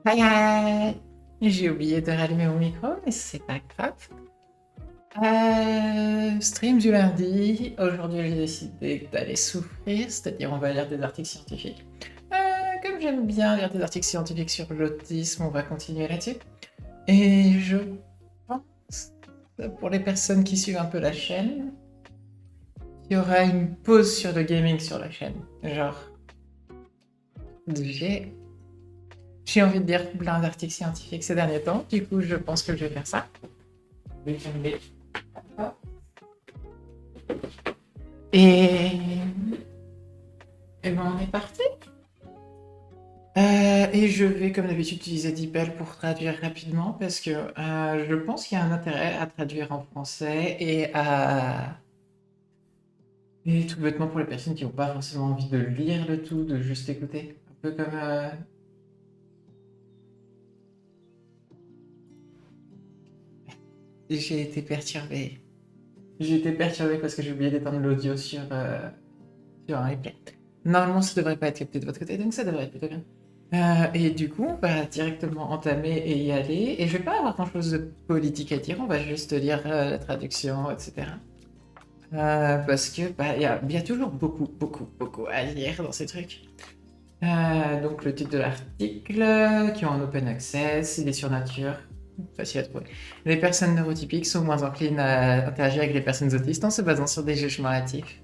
Aïe aïe! J'ai oublié de rallumer mon micro, mais c'est pas grave. Stream du lundi. Aujourd'hui, j'ai décidé d'aller souffrir, c'est-à-dire on va lire des articles scientifiques. Comme j'aime bien lire des articles scientifiques sur l'autisme, on va continuer là-dessus. Et je pense, pour les personnes qui suivent un peu la chaîne, il y aura une pause sur le gaming sur la chaîne. Genre, j'ai j'ai envie de lire plein d'articles scientifiques ces derniers temps, du coup, je pense que je vais faire ça. Et, et ben on est parti. Et je vais, comme d'habitude, utiliser DeepL pour traduire rapidement parce que je pense qu'il y a un intérêt à traduire en français et tout bêtement pour les personnes qui n'ont pas forcément envie de lire le tout, de juste écouter. Un peu comme j'ai été perturbé. J'ai été perturbé parce que j'ai oublié d'éteindre l'audio sur un replay. Normalement, ça devrait pas être capté de votre côté, donc ça devrait être plutôt bien. Et du coup, on va directement entamer et y aller. Et je vais pas avoir grand-chose de politique à dire, on va juste lire la traduction, etc. Parce que bah, y a toujours beaucoup, beaucoup, beaucoup à lire dans ces trucs. Donc le titre de l'article, qui est en open access, il est sur Nature, facile à trouver. Les personnes neurotypiques sont moins enclines à interagir avec les personnes autistes en se basant sur des jugements hâtifs.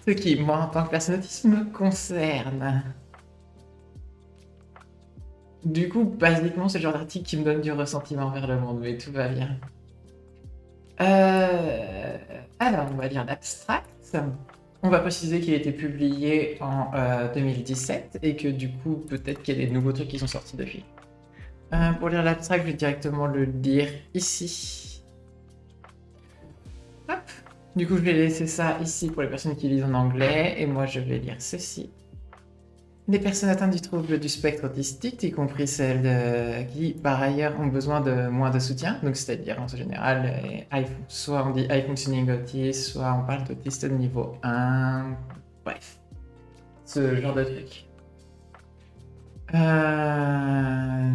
Ce qui, moi, en tant que personne autiste, me concerne. Du coup, basiquement, c'est le genre d'article qui me donne du ressentiment vers le monde, mais tout va bien. Euh, alors, on va lire l'abstract. On va préciser qu'il a été publié en 2017 et que du coup, peut-être qu'il y a des nouveaux trucs qui sont sortis depuis. Pour lire l'abstract, je vais directement le lire ici. Hop. Du coup, je vais laisser ça ici pour les personnes qui lisent en anglais et moi, je vais lire ceci. Les personnes atteintes du trouble du spectre autistique, y compris celles qui, par ailleurs, ont besoin de moins de soutien, donc c'est-à-dire en général, soit on dit high functioning autist, soit on parle d'autiste de niveau 1, bref, ce genre de truc. Euh,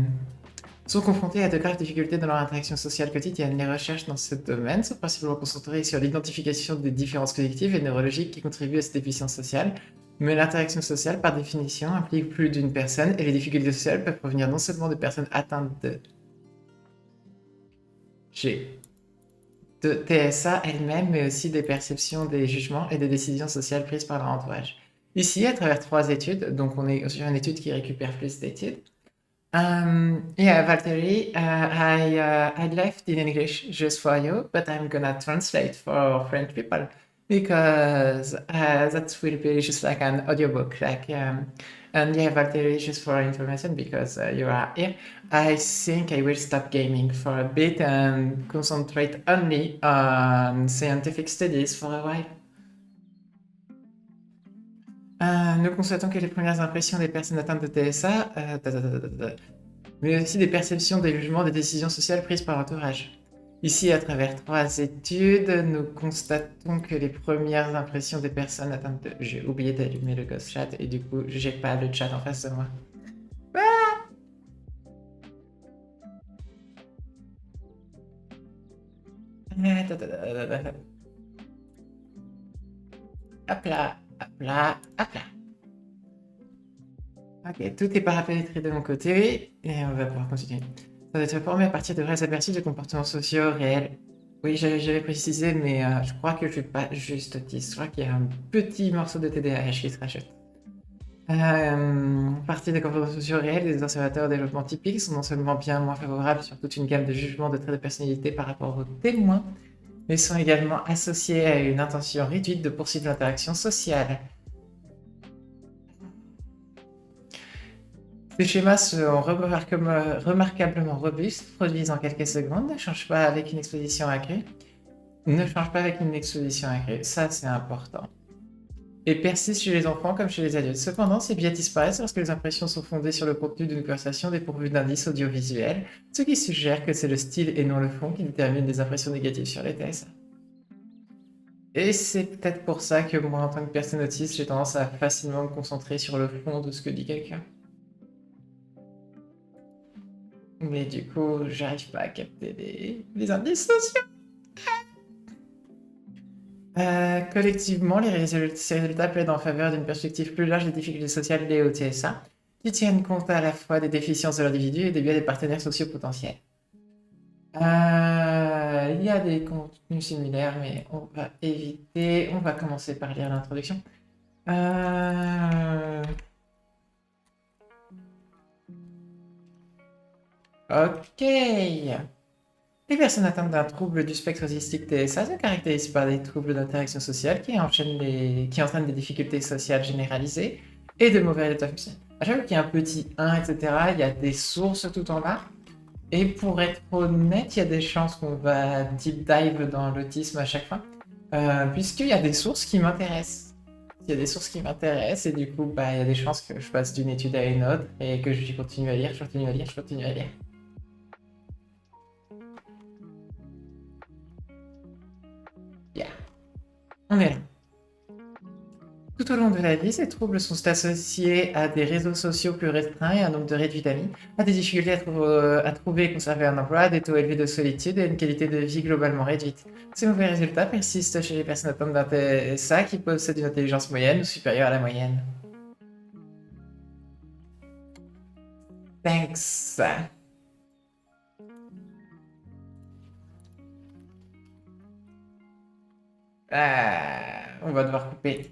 sont confrontés à de graves difficultés dans leur interaction sociale quotidienne. Les recherches dans ce domaine sont principalement concentrées sur l'identification des différences cognitives et neurologiques qui contribuent à cette déficience sociale. Mais l'interaction sociale, par définition, implique plus d'une personne et les difficultés sociales peuvent provenir non seulement de personnes atteintes G, de TSA elles-mêmes, mais aussi des perceptions, des jugements et des décisions sociales prises par leur entourage. Ici, à travers 3 études, donc on est sur une étude qui récupère plus d'études. Yeah, Valtteri, I left in English just for you, but I'm gonna translate for French people because that will be just like an audiobook. And yeah, Valtteri, just for information, because you are here, I think I will stop gaming for a bit and concentrate only on scientific studies for a while. Nous constatons que les premières impressions des personnes atteintes de TSA, mais aussi des perceptions, des jugements, des décisions sociales prises par l'entourage. Ici, à travers 3 études, nous constatons que les premières impressions des personnes atteintes de... J'ai oublié d'allumer le ghost chat et du coup, j'ai pas le chat en face de moi. Hop là, hop là, hop là. Ok, tout est paramétré de mon côté et on va pouvoir continuer. Ça va être formé à partir de vrais aperçus de comportements sociaux réels. Oui, j'avais précisé, mais je crois que je suis pas juste autiste. Je crois qu'il y a un petit morceau de TDAH qui se rajoute. Partie des comportements sociaux réels, les observateurs au développement typique sont non seulement bien moins favorables sur toute une gamme de jugements de traits de personnalité par rapport aux témoins, mais sont également associés à une intention réduite de poursuivre l'interaction sociale. Ces schémas sont remarquablement robustes, produisent en quelques secondes, ne changent pas avec une exposition accrue. Ne change pas avec une exposition accrue, ça c'est important. Et persistent chez les enfants comme chez les adultes. Cependant, ces biais disparaissent lorsque les impressions sont fondées sur le contenu d'une conversation dépourvue d'indices audiovisuels, ce qui suggère que c'est le style et non le fond qui détermine les impressions négatives sur les tests. Et c'est peut-être pour ça que moi, en tant que personne autiste, j'ai tendance à facilement me concentrer sur le fond de ce que dit quelqu'un. Mais du coup, j'arrive pas à capter les indices sociaux. Collectivement, les résultats plaident en faveur d'une perspective plus large des difficultés sociales liées au TSA, qui tiennent compte à la fois des déficiences de l'individu et des biais des partenaires sociaux potentiels. Il y a des contenus similaires, mais on va éviter. On va commencer par lire l'introduction. Ok. Les personnes atteintes d'un trouble du spectre autistique TSA se caractérisent par des troubles d'interaction sociale qui entraînent des difficultés sociales généralisées et de mauvais résultats fonctionnels. À chaque fois qu'il y a un petit 1, etc., il y a des sources tout en bas. Et pour être honnête, il y a des chances qu'on va deep dive dans l'autisme à chaque fois, puisqu'il y a des sources qui m'intéressent. Il y a des sources qui m'intéressent, et du coup, bah, il y a des chances que je passe d'une étude à une autre, et que je continue à lire, je continue à lire, je continue à lire. Yeah. On est là. Tout au long de la vie, ces troubles sont associés à des réseaux sociaux plus restreints et un nombre de réduit d'amis, à des difficultés à trouver et conserver un emploi, à des taux élevés de solitude et à une qualité de vie globalement réduite. Ces mauvais résultats persistent chez les personnes atteintes d'un TSA qui possèdent une intelligence moyenne ou supérieure à la moyenne. Thanks. On va devoir couper.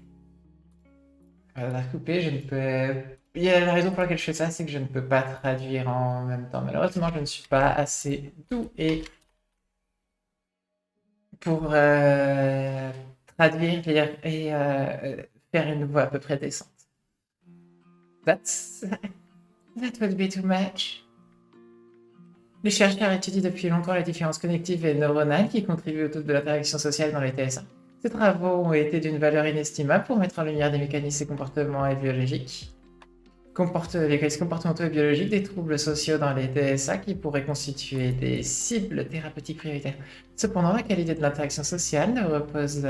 On va devoir couper, je ne peux... Il y a la raison pour laquelle je fais ça, c'est que je ne peux pas traduire en même temps. Malheureusement, je ne suis pas assez doué pour traduire, lire et faire une voix à peu près décente. That would be too much. Les chercheurs étudient depuis longtemps les différences cognitives et neuronales qui contribuent au trouble de l'interaction sociale dans les TSA. Ces travaux ont été d'une valeur inestimable pour mettre en lumière des mécanismes comportementaux et biologiques. Les mécanismes comportementaux et biologiques des troubles sociaux dans les TSA qui pourraient constituer des cibles thérapeutiques prioritaires. Cependant, la qualité de l'interaction sociale ne repose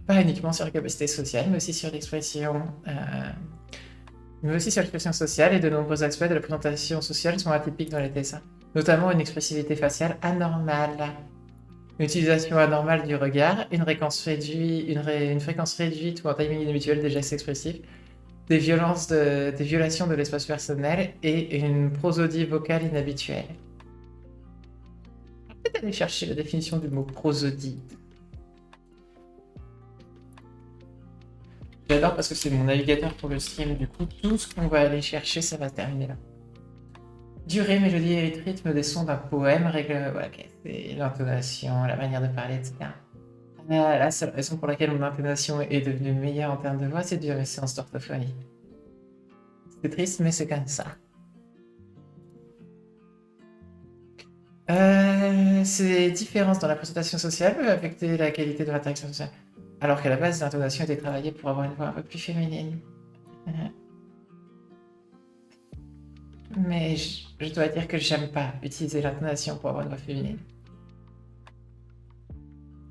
pas uniquement sur la capacité sociale, mais aussi sur l'expression sociale, et de nombreux aspects de la présentation sociale sont atypiques dans les TSA, notamment une expressivité faciale anormale, une utilisation anormale du regard, une fréquence réduite ou un timing inhabituel des gestes expressifs, des violations de l'espace personnel et une prosodie vocale inhabituelle. On va peut-être aller chercher la définition du mot prosodie. J'adore parce que c'est mon navigateur pour le stream, du coup tout ce qu'on va aller chercher, ça va se terminer là. Durée, mélodie et rythme des sons d'un poème, c'est l'intonation, la manière de parler, etc. La seule raison pour laquelle mon intonation est devenue meilleure en termes de voix, c'est dû à mes séances d'orthophonie. C'est triste, mais c'est comme ça. Ces différences dans la présentation sociale peuvent affecter la qualité de l'interaction sociale, alors qu'à la base, l'intonation était travaillée pour avoir une voix un peu plus féminine. Mais je dois dire que j'aime pas utiliser l'intonation pour avoir une voix féminine.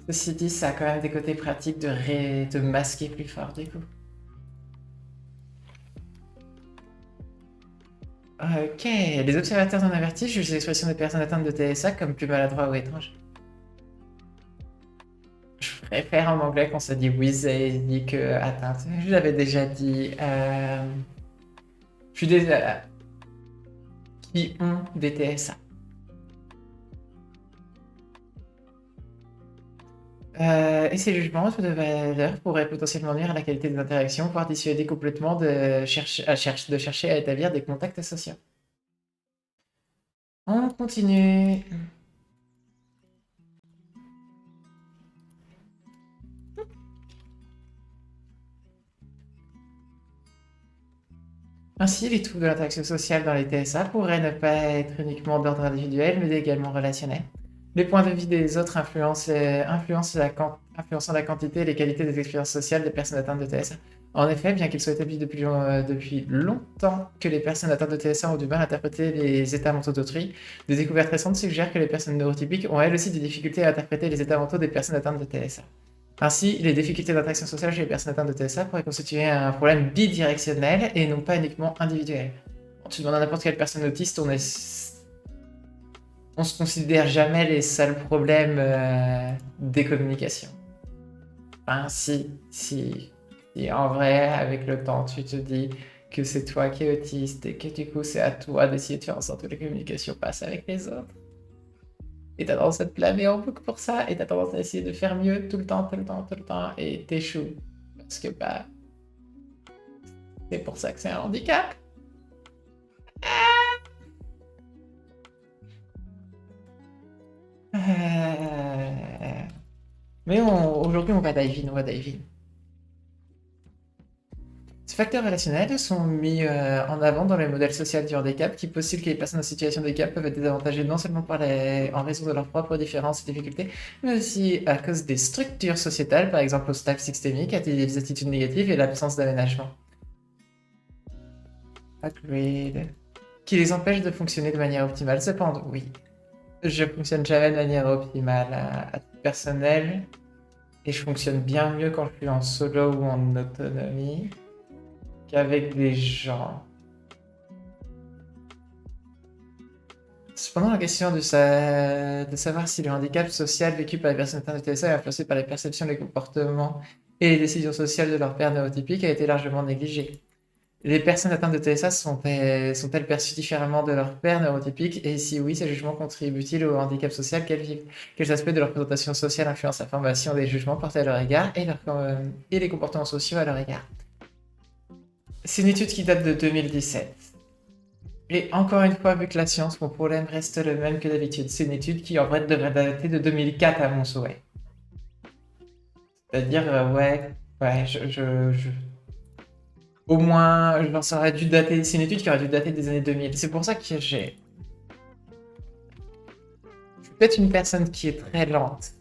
Ceci dit, ça a quand même des côtés pratiques de masquer plus fort, du coup. Ok, les observateurs non avertis jugent l'expression des personnes atteintes de TSA comme plus maladroit ou étrange. Je préfère en anglais quand ça dit wheezy que atteinte. Je l'avais déjà dit. Je suis désolé. Qui ont des TSA. Et ces jugements de valeur pourraient potentiellement nuire à la qualité des interactions, voire dissuader complètement de chercher à établir des contacts sociaux. On continue. Ainsi, les troubles de l'interaction sociale dans les TSA pourraient ne pas être uniquement d'ordre individuel, mais également relationnel. Les points de vue des autres influençant la quantité et les qualités des expériences sociales des personnes atteintes de TSA. En effet, bien qu'il soit établi depuis longtemps que les personnes atteintes de TSA ont du mal à interpréter les états mentaux d'autrui, des découvertes récentes suggèrent que les personnes neurotypiques ont elles aussi des difficultés à interpréter les états mentaux des personnes atteintes de TSA. Ainsi, les difficultés d'interaction sociale chez les personnes atteintes de TSA pourraient constituer un problème bidirectionnel et non pas uniquement individuel. Quand tu demandes à n'importe quelle personne autiste, on est on se considère jamais les seuls problèmes des communications. Enfin, si en vrai, avec le temps, tu te dis que c'est toi qui es autiste et que du coup, c'est à toi d'essayer de faire en sorte que la communication passe avec les autres. Et t'as tendance à te blâmer en boucle pour ça, et t'as tendance à essayer de faire mieux tout le temps, tout le temps, tout le temps, et t'échoues. Parce que, bah, c'est pour ça que c'est un handicap. Mais aujourd'hui, on va dive in, on va dive in. Ces facteurs relationnels sont mis en avant dans le modèle social du handicap qui postule que les personnes en situation de handicap peuvent être désavantagées non seulement en raison de leurs propres différences et difficultés, mais aussi à cause des structures sociétales, par exemple l'obstacle systémique, les attitudes négatives et l'absence d'aménagement. Agreed. Qui les empêche de fonctionner de manière optimale. Cependant, oui, je fonctionne jamais de manière optimale à titre personnel et je fonctionne bien mieux quand je suis en solo ou en autonomie qu'avec des gens. Cependant, la question de savoir si le handicap social vécu par les personnes atteintes de TSA est influencé par les perceptions, les comportements et les décisions sociales de leur père neurotypique a été largement négligée. Les personnes atteintes de TSA sont-elles perçues différemment de leur père neurotypique et si oui, ces jugements contribuent-ils au handicap social qu'elles vivent? Quels aspects de leur présentation sociale influencent la formation des jugements portés à leur égard et les comportements sociaux à leur égard? C'est une étude qui date de 2017. Et encore une fois, vu que la science, mon problème reste le même que d'habitude. C'est une étude qui en vrai devrait dater de 2004 à mon souhait. C'est-à-dire, au moins, ça aurait dû dater. C'est une étude qui aurait dû dater des années 2000. C'est pour ça que je suis peut-être une personne qui est très lente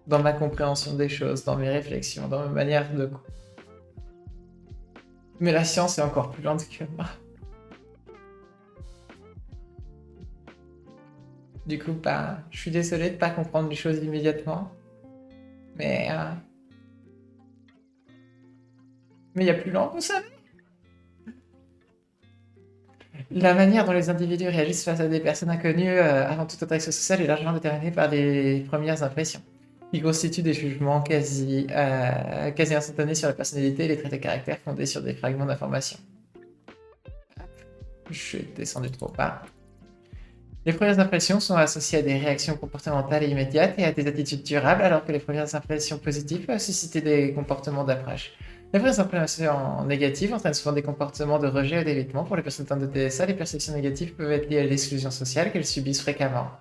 dans ma compréhension des choses, dans mes réflexions, dans ma manière de. Mais la science est encore plus lente que moi. Du coup, bah, je suis désolé de ne pas comprendre les choses immédiatement. Mais il y a plus lent, vous savez. La manière dont les individus réagissent face à des personnes inconnues avant toute interaction sociale est largement déterminée par les premières impressions, qui constituent des jugements quasi instantanés sur la personnalité et les traits de caractère fondés sur des fragments d'informations. Je suis descendu trop bas. Les premières impressions sont associées à des réactions comportementales immédiates et à des attitudes durables, alors que les premières impressions positives peuvent susciter des comportements d'approche. Les premières impressions négatives entraînent souvent des comportements de rejet ou d'évitement. Pour les personnes atteintes de TSA, les perceptions négatives peuvent être liées à l'exclusion sociale qu'elles subissent fréquemment.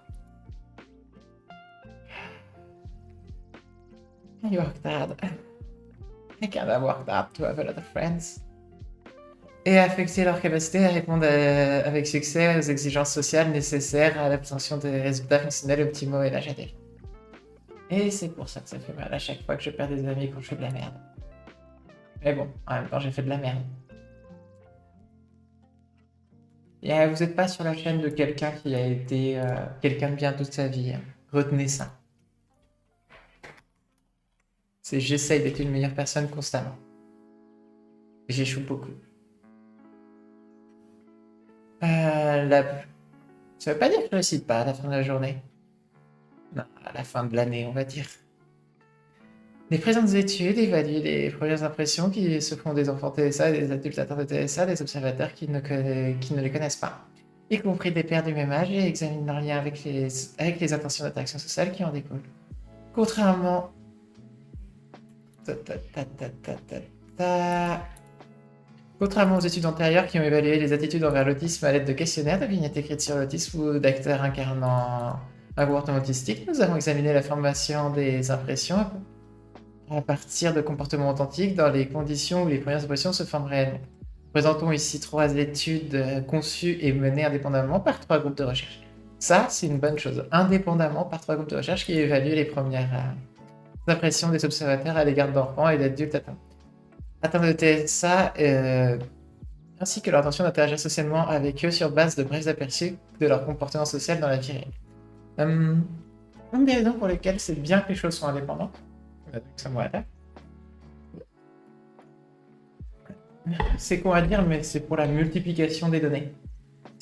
I worked hard. I kinda worked hard to have a lot of friends. Et affecter leur capacité à répondre avec succès aux exigences sociales nécessaires à l'obtention des résultats fonctionnels optimaux et l'HAD. Et c'est pour ça que ça fait mal à chaque fois que je perds des amis quand je fais de la merde. Mais bon, en même temps, j'ai fait de la merde. Et vous n'êtes pas sur la chaîne de quelqu'un qui a été quelqu'un de bien toute sa vie. Retenez ça. C'est j'essaye d'être une meilleure personne constamment. Et j'échoue beaucoup. Ça veut pas dire que je ne réussis pas à la fin de la journée. Non, à la fin de l'année, on va dire. Les présentes études évaluent les premières impressions qui se font des enfants TSA et des adultes atteints de TSA, des observateurs qui ne les connaissent pas, y compris des pairs du même âge, et examinent leur lien avec les intentions d'interaction sociale qui en découlent. Contrairement... Contrairement aux études antérieures qui ont évalué les attitudes envers l'autisme à l'aide de questionnaires, de vignettes écrites sur l'autisme ou d'acteurs incarnant un comportement autistique, nous avons examiné la formation des impressions à partir de comportements authentiques dans les conditions où les premières impressions se forment réellement. Présentons ici 3 études conçues et menées indépendamment par 3 groupes de recherche. Ça, c'est une bonne chose. Indépendamment par 3 groupes de recherche qui évaluent les premières impressions des observateurs à l'égard d'enfants et d'adultes atteints de TSA, ainsi que leur intention d'interagir socialement avec eux sur base de brefs aperçus de leur comportement social dans la vie réelle. Une des raisons pour lesquelles c'est bien que les choses soient indépendantes, c'est qu'on va dire, mais c'est pour la multiplication des données.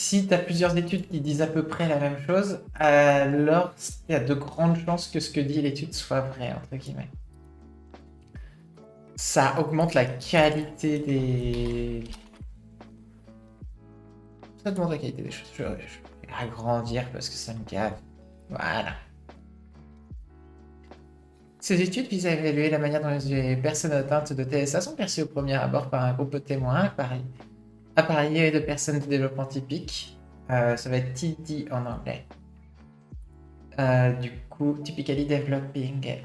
Si tu as plusieurs études qui disent à peu près la même chose, alors il y a de grandes chances que ce que dit l'étude soit vrai, entre guillemets. Ça augmente la qualité des... Ça augmente la qualité des choses. Je vais agrandir parce que ça me gave. Voilà. Ces études visent à évaluer la manière dont les personnes atteintes de TSA sont perçues au premier abord par un groupe de témoins appareillés de personnes de développement typique. Ça va être TD en anglais. Du coup, typically developing.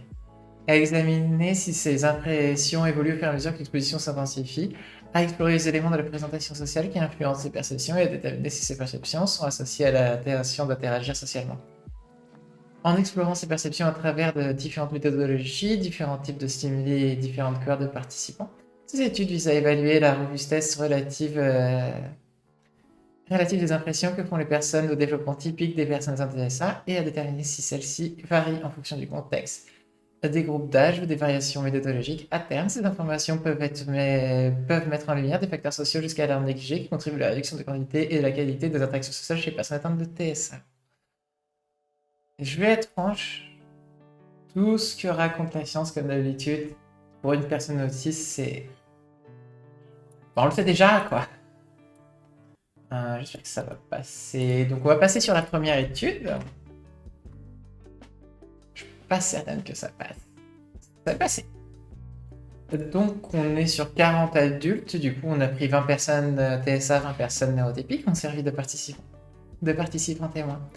À examiner si ces impressions évoluent au fur et à mesure que l'exposition s'intensifie, à explorer les éléments de la présentation sociale qui influencent ces perceptions et à déterminer si ces perceptions sont associées à l'intention d'interagir socialement. En explorant ces perceptions à travers de différentes méthodologies, différents types de stimuli et différentes cohortes de participants, ces études visent à évaluer la robustesse relative des impressions que font les personnes au développement typique des personnes intéressées et à déterminer si celles-ci varient en fonction du contexte, des groupes d'âge ou des variations méthodologiques. À terme, ces informations peuvent mettre en lumière des facteurs sociaux jusqu'à l'air négligés qui contribuent à la réduction de la quantité et de la qualité des interactions sociales chez les personnes atteintes de TSA. Je vais être franche, tout ce que raconte la science, comme d'habitude, pour une personne autiste, c'est... Bon, on le sait déjà, quoi. J'espère que ça va passer. Donc, on va passer sur la première étude. Je suis pas certaine que ça passe. Ça va passer. Donc, on est sur 40 adultes. Du coup, on a pris 20 personnes TSA, 20 personnes neurotypiques. On servi de participants témoins.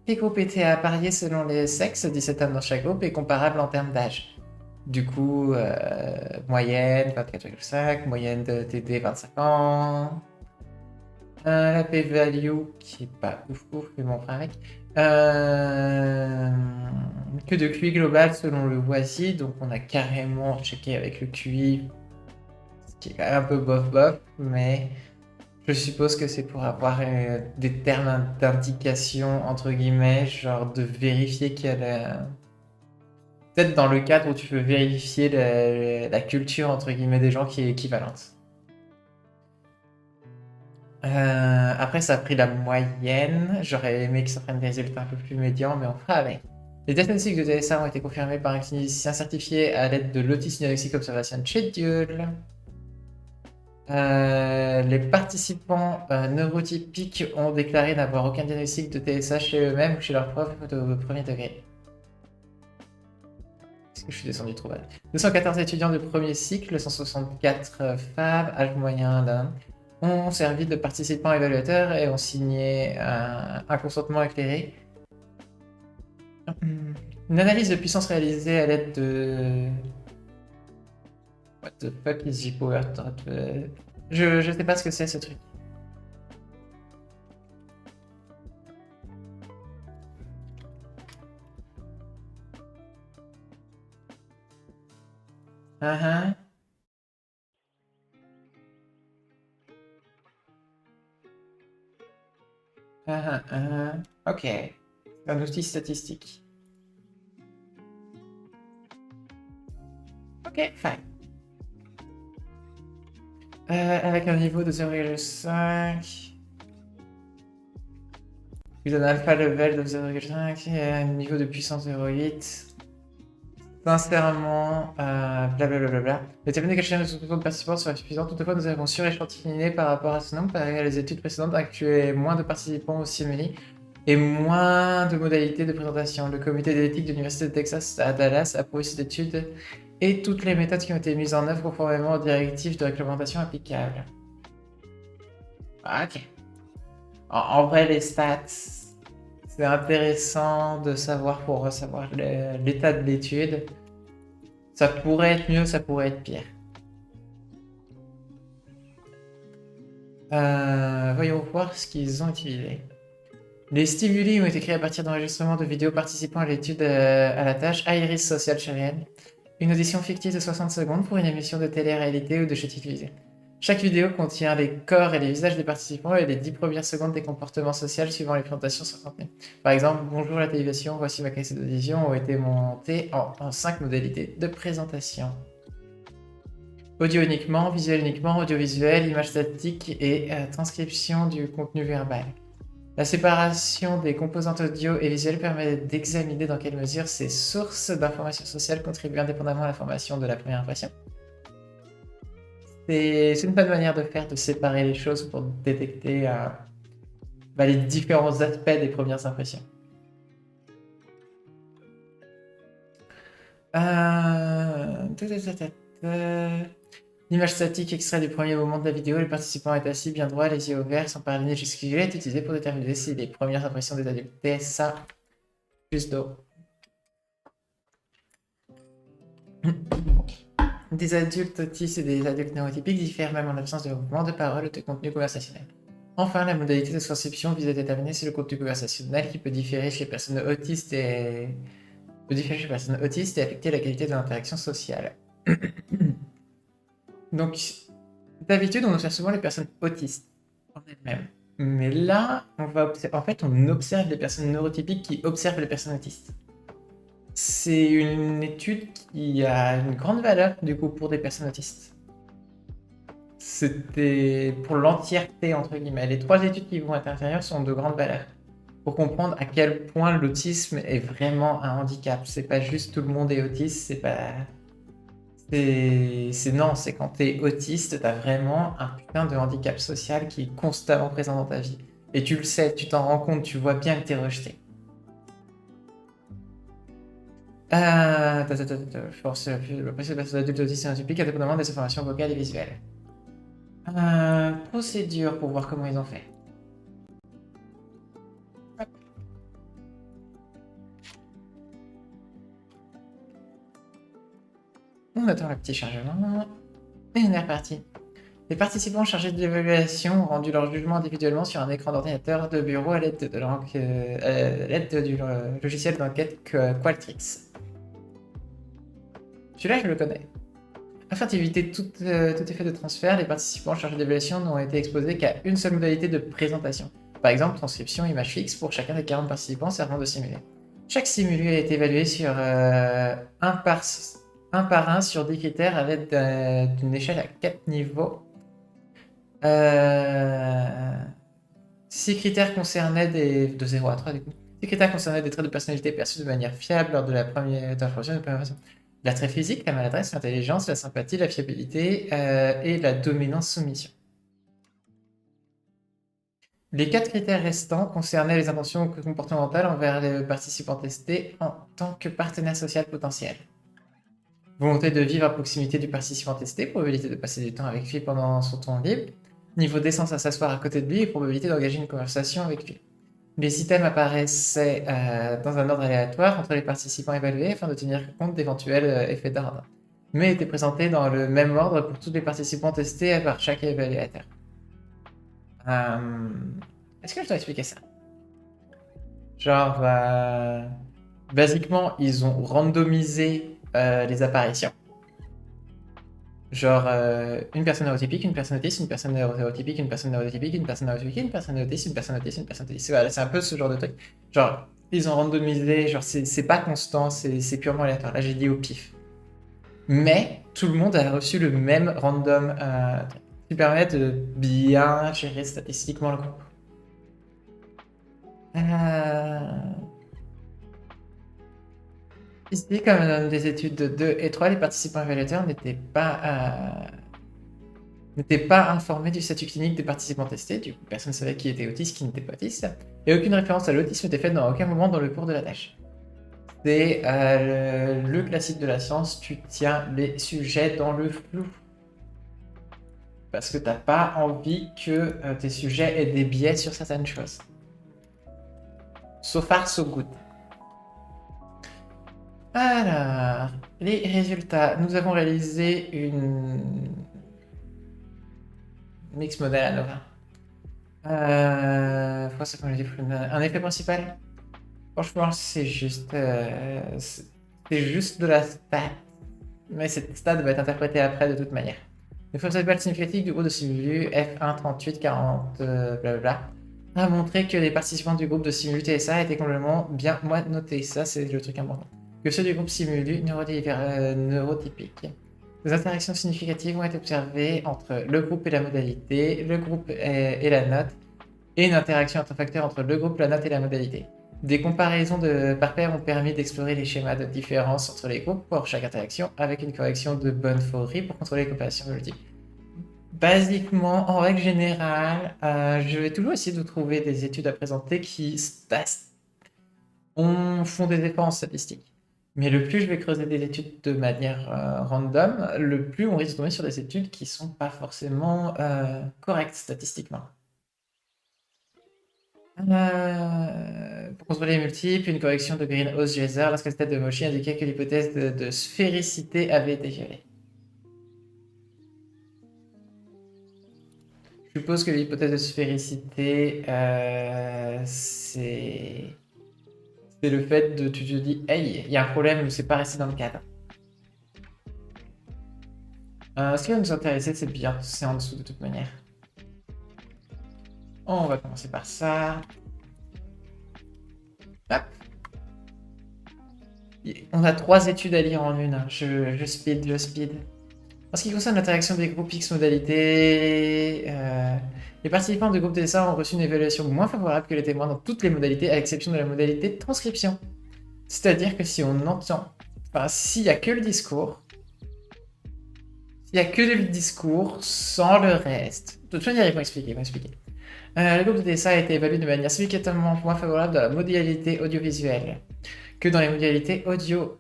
Les groupes étaient appariés selon les sexes, 17 hommes dans chaque groupe, et comparables en termes d'âge. Du coup, moyenne 24,5, moyenne de TD 25 ans. La p-value qui est pas ouf ouf, mais bon, on fera avec. Que de QI global selon le voici, donc on a carrément checké avec le QI, ce qui est quand même un peu bof bof, mais je suppose que c'est pour avoir des termes d'indication, entre guillemets, genre de vérifier qu'il y a la... Peut-être dans le cadre où tu peux vérifier la culture, entre guillemets, des gens qui est équivalente. Après, ça a pris la moyenne. J'aurais aimé que ça prenne des résultats un peu plus médians, mais on fera avec. Les diagnostics de TSA ont été confirmés par un clinicien certifié à l'aide de l'Autism Diagnostic Observation Schedule. Les participants neurotypiques ont déclaré n'avoir aucun diagnostic de TSA chez eux-mêmes ou chez leurs profs au premier degré. Est-ce que je suis descendu trop bas? 214 étudiants de premier cycle, 164 femmes, âge moyen d'un, ont servi de participants évaluateurs et ont signé un consentement éclairé. Une analyse de puissance réalisée à l'aide de... What the fuck is G-Power? Je sais pas ce que c'est ce truc. Uh-huh. Ok. Un outil statistique. Ok, fine. Avec un niveau de 0,5. Vous avez un alpha level de 0,5 et un niveau de puissance 0,8. Sincèrement, blablabla. Déterminer quel de de participants serait suffisant. Toutefois, nous avons suréchantillonné par rapport à ce nombre, car les études précédentes incluaient moins de participants au simili et moins de modalités de présentation. Le comité d'éthique de l'Université de Texas à Dallas a approuvé cette étude et toutes les méthodes qui ont été mises en œuvre conformément aux directives de réglementation applicables. Ok. En vrai, les stats, c'est intéressant de savoir pour savoir l'état de l'étude. Ça pourrait être mieux, ça pourrait être pire. Voyons voir ce qu'ils ont utilisé. Les stimuli ont été créés à partir d'enregistrements de vidéos participant à l'étude à la tâche Iris Social Challenge, une audition fictive de 60 secondes pour une émission de télé-réalité ou de chute télévisée. Chaque vidéo contient les corps et les visages des participants et les 10 premières secondes des comportements sociaux suivant les présentations sur contenu. Par exemple, bonjour la télévision, voici ma cassette d'audition ont été montées en 5 modalités de présentation. Audio uniquement, visuel uniquement, audiovisuel, image statique et transcription du contenu verbal. La séparation des composantes audio et visuelles permet d'examiner dans quelle mesure ces sources d'informations sociales contribuent indépendamment à la formation de la première impression. C'est une bonne manière de faire, de séparer les choses pour détecter les différents aspects des premières impressions. L'image statique extrait du premier moment de la vidéo, le participant est assis bien droit, les yeux ouverts, sans parler jusqu'il est utilisé pour déterminer si les premières impressions des adultes TSA plus d'eau. Des adultes autistes et des adultes neurotypiques diffèrent même en absence de mouvement, de parole ou de contenu conversationnel. Enfin, la modalité de transcription vise à déterminer si le contenu conversationnel qui peut différer chez les personnes autistes et affecter la qualité de l'interaction sociale. Donc, d'habitude, on observe souvent les personnes autistes en elles-mêmes. Mais là, on observe les personnes neurotypiques qui observent les personnes autistes. C'est une étude qui a une grande valeur, du coup, pour des personnes autistes. C'était pour l'entièreté, entre guillemets. Les 3 études qui vont être intérieures sont de grande valeur. Pour comprendre à quel point l'autisme est vraiment un handicap. C'est pas juste tout le monde est autiste, c'est pas... c'est quand t'es autiste, t'as vraiment un putain de handicap social qui est constamment présent dans ta vie. Et tu le sais, tu t'en rends compte, tu vois bien que t'es rejeté. Force le principe de l'adulte autiste et atypique indépendamment des informations vocales et visuelles. Procédure pour voir comment ils ont fait. On attend le petit chargement. Et on est reparti. Les participants chargés de l'évaluation ont rendu leur jugement individuellement sur un écran d'ordinateur de bureau à l'aide du logiciel d'enquête Qualtrics. Celui-là, je le connais. Afin d'éviter tout effet de transfert, les participants chargés d'évaluation n'ont été exposés qu'à une seule modalité de présentation. Par exemple, transcription, image fixe pour chacun des 40 participants servant de simulé. Chaque simulé a été évalué sur un par un sur 10 critères à l'aide d'une échelle à 4 niveaux. 6 critères concernaient de 0 à 3 du coup. 6 critères concernaient des traits de personnalité perçus de manière fiable lors de la première information. L'attrait physique, la maladresse, l'intelligence, la sympathie, la fiabilité et la dominance-soumission. Les 4 critères restants concernaient les intentions comportementales envers les participants testés en tant que partenaire social potentiel. Volonté de vivre à proximité du participant testé, probabilité de passer du temps avec lui pendant son temps libre, niveau d'aisance à s'asseoir à côté de lui et probabilité d'engager une conversation avec lui. Les items apparaissaient dans un ordre aléatoire entre les participants évalués afin de tenir compte d'éventuels effets d'ordre, mais étaient présentés dans le même ordre pour tous les participants testés par chaque évaluateur. Est-ce que je dois expliquer ça? Genre, basiquement, ils ont randomisé les apparitions. Genre, une personne neurotypique, une personne autiste, une personne neurotypique, une personne neurotypique, une personne neurotypique, une personne autiste, une personne autiste, une personne autiste. Voilà, c'est un peu ce genre de truc. Genre, ils ont randomisé, genre, c'est pas constant, c'est purement aléatoire. Là, j'ai dit au pif. Mais tout le monde a reçu le même random qui permet de bien gérer statistiquement le groupe. Ici, comme dans des études de 2 et 3, les participants évaluateurs n'étaient pas informés du statut clinique des participants testés, du coup personne ne savait qui était autiste, qui n'était pas autiste, et aucune référence à l'autisme n'était faite dans aucun moment dans le cours de la tâche. C'est le classique de la science, tu tiens les sujets dans le flou. Parce que t'as pas envie que tes sujets aient des biais sur certaines choses. So far, so good. Alors, les résultats. Nous avons réalisé une mix modèle à Nova. Un effet principal. Franchement, c'est juste de la stat. Mais cette stat va être interprétée après de toute manière. L'effet principal significatif du groupe de simulu F1 38 40 blablabla a montré que les participants du groupe de simulu TSA étaient complètement bien notés. Ça, c'est le truc important. Que ceux du groupe simulu neurotypique Des interactions significatives ont été observées entre le groupe et la modalité, le groupe et la note, et une interaction interfacteur entre le groupe, la note et la modalité. Des comparaisons par pair ont permis d'explorer les schémas de différence entre les groupes pour chaque interaction, avec une correction de Bonne-Faury pour contrôler les coopérations multiples. Basiquement, en règle générale, je vais toujours essayer de trouver des études à présenter qui font des efforts en statistique. Mais le plus je vais creuser des études de manière random, le plus on risque de tomber sur des études qui sont pas forcément correctes statistiquement. Pour contrôler les multiples, une correction de Greenhouse-Geyser lorsque le stade de Mochi indiquait que l'hypothèse de sphéricité avait été violée. Je suppose que l'hypothèse de sphéricité, c'est le fait de tu te dis, hey, il y a un problème, c'est pas resté dans le cadre. Ce qui va nous intéresser, c'est bien, c'est en dessous de toute manière. On va commencer par ça. Hop. On a 3 études à lire en une. Je speed. En ce qui concerne l'interaction des groupes X modalités, les participants du groupe DSA ont reçu une évaluation moins favorable que les témoins dans toutes les modalités, à l'exception de la modalité de transcription. C'est-à-dire que si on entend, enfin, s'il n'y a que le discours, sans le reste. De toute manière, ils vont expliquer. Le groupe de DSA a été évalué de manière significativement moins favorable dans la modalité audiovisuelle que dans les modalités audio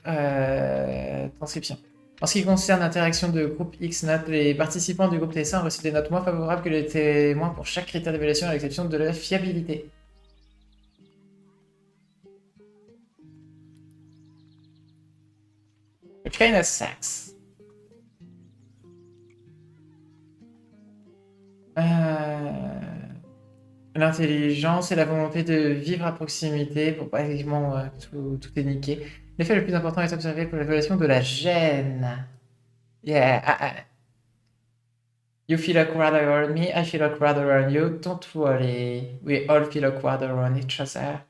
transcription. En ce qui concerne l'interaction de groupe X-Note, les participants du groupe DSA ont reçu des notes moins favorables que les témoins pour chaque critère d'évaluation, à l'exception de la fiabilité. Which kind of sucks. L'intelligence et la volonté de vivre à proximité pour pratiquement tout est niqué. L'effet le plus important est observé pour l'évaluation de la gêne. Yeah. You feel awkward around me, I feel awkward around you. Don't worry. We all feel awkward around each other.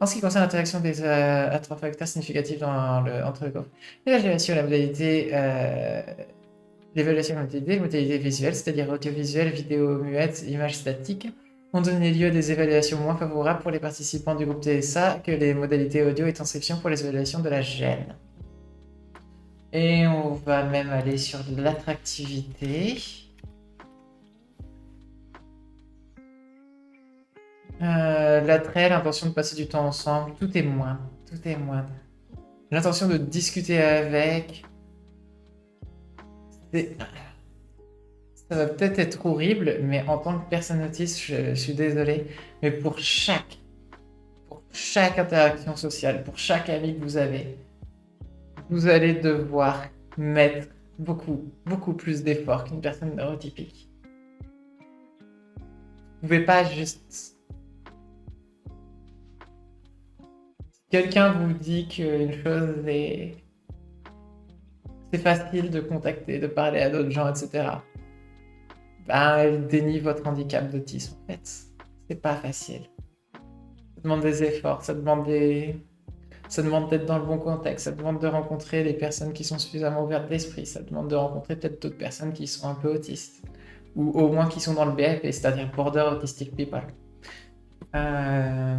En ce qui concerne l'interaction des trois facteurs significatifs entre les groupes, l'évaluation de la modalité, modalité visuelle, c'est-à-dire audiovisuelle, vidéo muette, image statique, ont donné lieu à des évaluations moins favorables pour les participants du groupe TSA que les modalités audio et transcription pour les évaluations de la gêne. Et on va même aller sur l'attractivité. L'attrait, l'intention de passer du temps ensemble, tout est moindre. L'intention de discuter avec. Ça va peut-être être horrible, mais en tant que personne autiste, je suis désolé, mais pour chaque interaction sociale, pour chaque ami que vous avez, vous allez devoir mettre beaucoup plus d'efforts qu'une personne neurotypique. Vous pouvez pas juste... Quelqu'un vous dit qu'une chose est... C'est facile de contacter, de parler à d'autres gens, etc. Ben, elle dénie votre handicap d'autisme, en fait. C'est pas facile. Ça demande des efforts, ça demande d'être dans le bon contexte, ça demande de rencontrer des personnes qui sont suffisamment ouvertes d'esprit, ça demande de rencontrer peut-être d'autres personnes qui sont un peu autistes, ou au moins qui sont dans le BAP, c'est-à-dire Border Autistic People.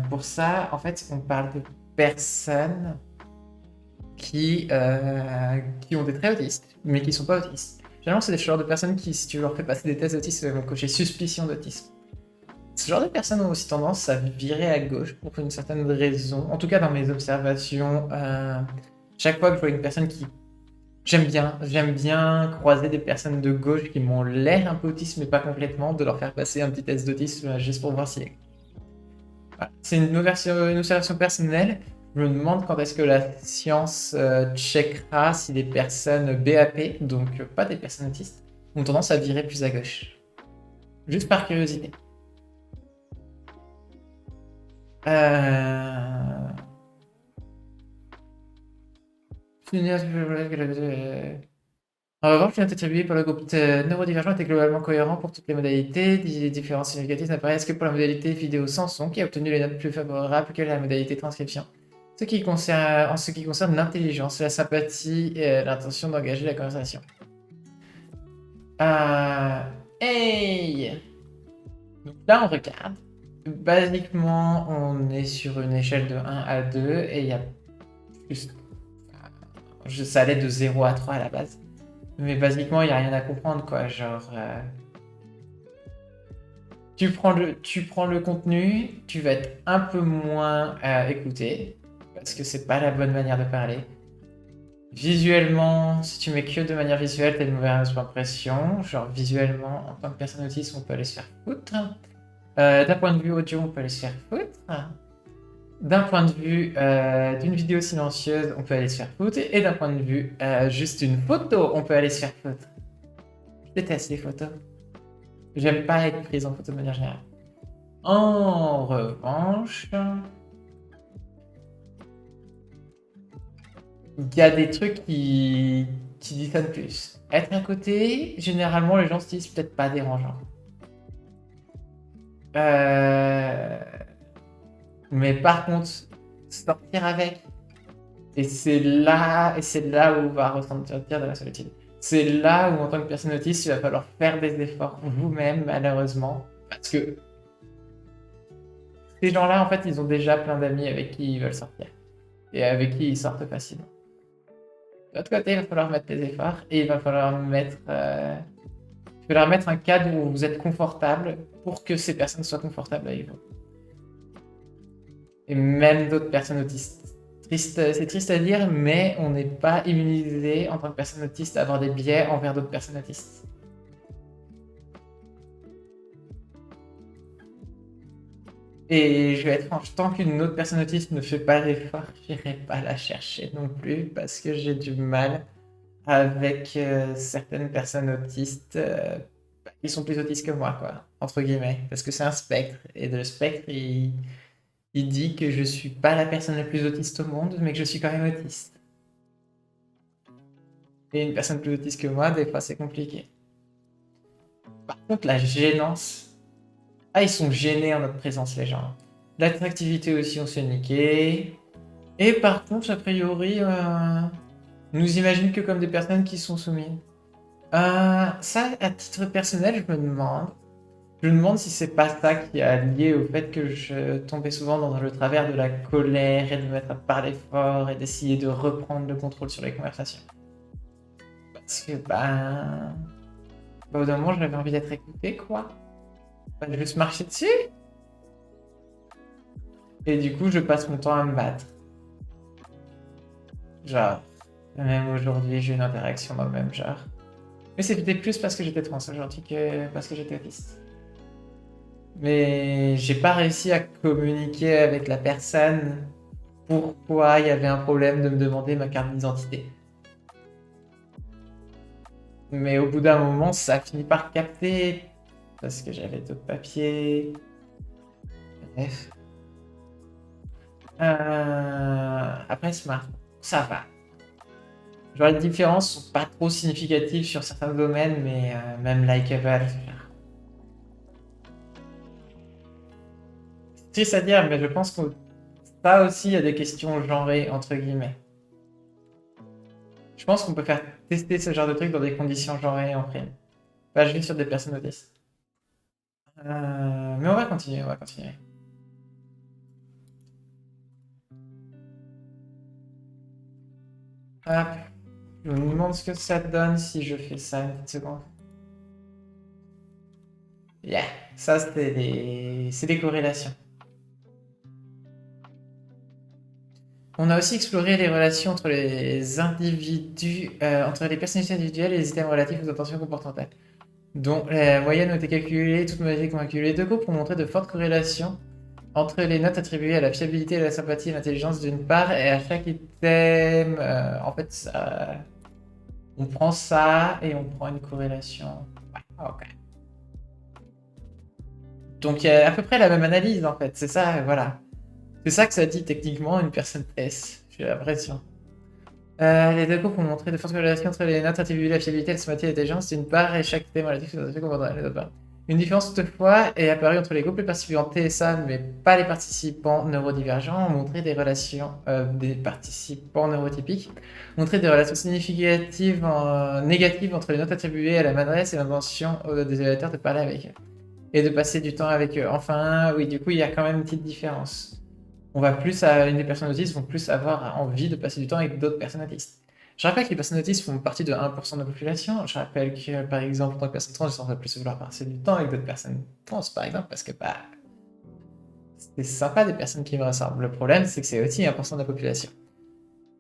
Pour ça, en fait, on parle de personnes qui ont des traits autistes, mais qui sont pas autistes. Généralement, c'est des genres de personnes qui, si tu leur fais passer des tests d'autisme, vont cocher suspicion d'autisme. Ce genre de personnes ont aussi tendance à virer à gauche pour une certaine raison. En tout cas, dans mes observations, chaque fois que je vois une personne qui... J'aime bien croiser des personnes de gauche qui m'ont l'air un peu autistes, mais pas complètement, de leur faire passer un petit test d'autisme juste pour voir si... Voilà. C'est une observation personnelle. Je me demande quand est-ce que la science checkera si les personnes BAP, donc pas des personnes autistes, ont tendance à virer plus à gauche. Juste par curiosité. En revanche, les notes attribuées par le groupe neurodivergent étaient globalement cohérents pour toutes les modalités. Des différences significatives n'apparaissent que pour la modalité vidéo sans son, qui a obtenu les notes plus favorables que la modalité transcription. En ce qui concerne l'intelligence, la sympathie et l'intention d'engager la conversation. Euh, Hey! Donc là, on regarde. Basiquement, on est sur une échelle de 1 à 2 et il y a plus. Ça allait de 0 à 3 à la base. Mais basiquement, il n'y a rien à comprendre, quoi. Genre, tu prends le contenu, tu vas être un peu moins écouté, parce que c'est pas la bonne manière de parler. Visuellement, si tu mets que de manière visuelle, t'as une mauvaise impression. Genre, visuellement, en tant que personne autiste, on peut aller se faire foutre. D'un point de vue audio, on peut aller se faire foutre. D'un point de vue d'une vidéo silencieuse, on peut aller se faire foutre. Et d'un point de vue juste une photo, on peut aller se faire foutre. Je déteste les photos. J'aime pas être prise en photo de manière générale. En revanche, il y a des trucs qui dissonnent plus. Être à côté, généralement, les gens se disent peut-être pas dérangeant. Euh, Mais par contre, sortir avec, et c'est là où on va ressentir de la solitude. C'est là où, en tant que personne autiste, il va falloir faire des efforts vous-même, malheureusement, parce que ces gens-là, en fait, ils ont déjà plein d'amis avec qui ils veulent sortir et avec qui ils sortent facilement. De l'autre côté, il va falloir mettre des efforts et il va falloir mettre un cadre où vous êtes confortable pour que ces personnes soient confortables avec vous. Et même d'autres personnes autistes. C'est triste à dire, mais on n'est pas immunisé en tant que personne autiste à avoir des biais envers d'autres personnes autistes. Et je vais être franche, tant qu'une autre personne autiste ne fait pas d'effort, j'irai pas la chercher non plus parce que j'ai du mal avec certaines personnes autistes qui sont plus autistes que moi, quoi, entre guillemets, parce que c'est un spectre et le spectre, il dit que je suis pas la personne la plus autiste au monde, mais que je suis quand même autiste. Et une personne plus autiste que moi, des fois, c'est compliqué. Par contre, la gênance. Ah, ils sont gênés en notre présence, les gens. L'attractivité aussi, on se fait niquer. Et par contre, a priori, nous imaginent que comme des personnes qui sont soumises. Ça, à titre personnel, je me demande. Je me demande si c'est pas ça qui a lié au fait que je tombais souvent dans le travers de la colère et de me mettre à parler fort et d'essayer de reprendre le contrôle sur les conversations. Parce que, au bout d'un moment, j'avais envie d'être écouté, quoi. Bah, je vais se marcher dessus. Et du coup, je passe mon temps à me battre. Genre, même aujourd'hui, j'ai une interaction dans le même genre. Mais c'était plus parce que j'étais trans aujourd'hui que parce que j'étais autiste. Mais j'ai pas réussi à communiquer avec la personne pourquoi il y avait un problème de me demander ma carte d'identité. Mais au bout d'un moment, ça a fini par capter parce que j'avais d'autres papiers. Bref. Après, Smart, ça va. Genre, les différences sont pas trop significatives sur certains domaines, mais même likeable. C'est triste à dire, mais je pense que ça aussi, il y a des questions genrées, entre guillemets. Je pense qu'on peut faire tester ce genre de truc dans des conditions genrées en prime. Pas juste sur des personnes autistes. Mais on va continuer, on va continuer. Hop. Je me demande ce que ça donne si je fais ça une petite seconde. Yeah, ça c'est des corrélations. On a aussi exploré les relations entre les individus, entre les personnalités individuelles et les items relatifs aux intentions comportementales, dont la moyenne ont été calculées, toutes modalités ont calculé deux groupes pour montrer de fortes corrélations entre les notes attribuées à la fiabilité, à la sympathie et à l'intelligence d'une part, et à chaque item. En fait, on prend ça et on prend une corrélation. Ouais, ok. Donc il y a à peu près la même analyse en fait, c'est ça, voilà. C'est ça que ça dit techniquement une personne S, j'ai l'impression. Les deux groupes ont montré de fortes corrélations entre les notes attribuées à la fiabilité, la sympathie et l'intelligence d'une part et chaque thème relatif aux aspects comportementaux d'autre part. Une différence toutefois est apparue entre les groupes. Les participants TSA, mais pas les participants neurodivergents, ont montré des relations des participants neurotypiques, montré des relations significatives négatives entre les notes attribuées à la maladresse et l'intention des évaluateurs de parler avec eux et de passer du temps avec eux. Enfin, oui, du coup, il y a quand même une petite différence. On va plus à une des personnes autistes vont plus avoir envie de passer du temps avec d'autres personnes autistes. Je rappelle que les personnes autistes font partie de 1% de la population. Je rappelle que, par exemple, en tant que personne trans, je sens plus vouloir passer du temps avec d'autres personnes trans, par exemple, parce que bah, c'est sympa des personnes qui me ressemblent. Le problème, c'est que c'est aussi 1% de la population.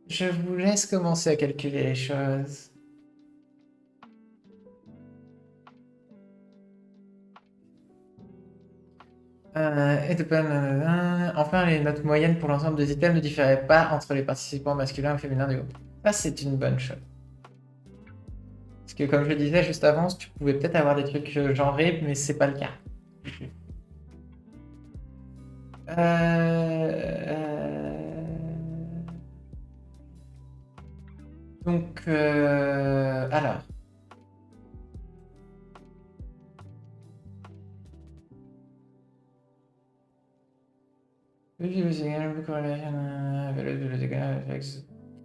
Je vous laisse commencer à calculer les choses. Enfin, les notes moyennes pour l'ensemble des items ne différaient pas entre les participants masculins et féminins du groupe. Ça, c'est une bonne chose. Parce que comme je le disais juste avant, tu pouvais peut-être avoir des trucs genrés, mais c'est pas le cas. Donc, alors.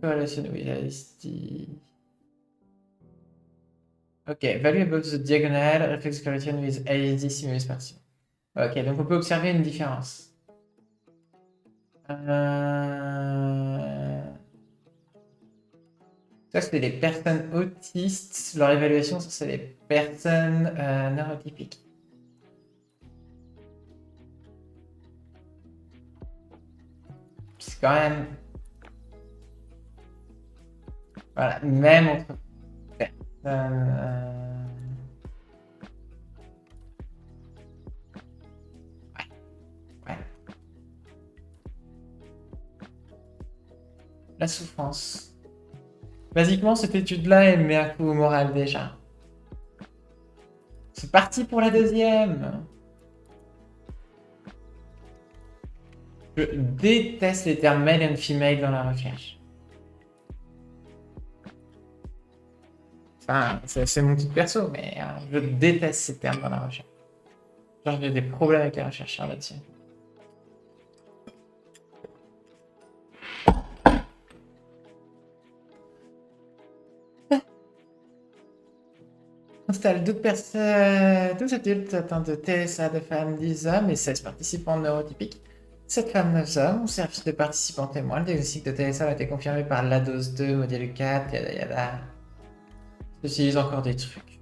Correlation with IST. Ok, value above the diagonal, reflex correlation with ISD simulus partition. Ok, donc on peut observer une différence. Ça, c'est les personnes autistes. Leur évaluation, ça, c'est les personnes neurotypiques. C'est quand même... Voilà, même entre personnes... Ouais. La souffrance. Basiquement, cette étude-là, elle met un coup au moral déjà. C'est parti pour la deuxième. Je déteste les termes male and female dans la recherche. Enfin, c'est mon petit perso, mais je déteste ces termes dans la recherche. Genre, j'ai des problèmes avec les chercheurs là-dessus. Installe 12 personnes, 12 adultes atteints de TSA, de femmes, 10 hommes et 16 participants neurotypiques. 7 femmes, 9 hommes ont servi de participants témoins. Le diagnostic de TSA a été confirmé par la dose 2, modèle 4, yada yada. J'utilise encore des trucs.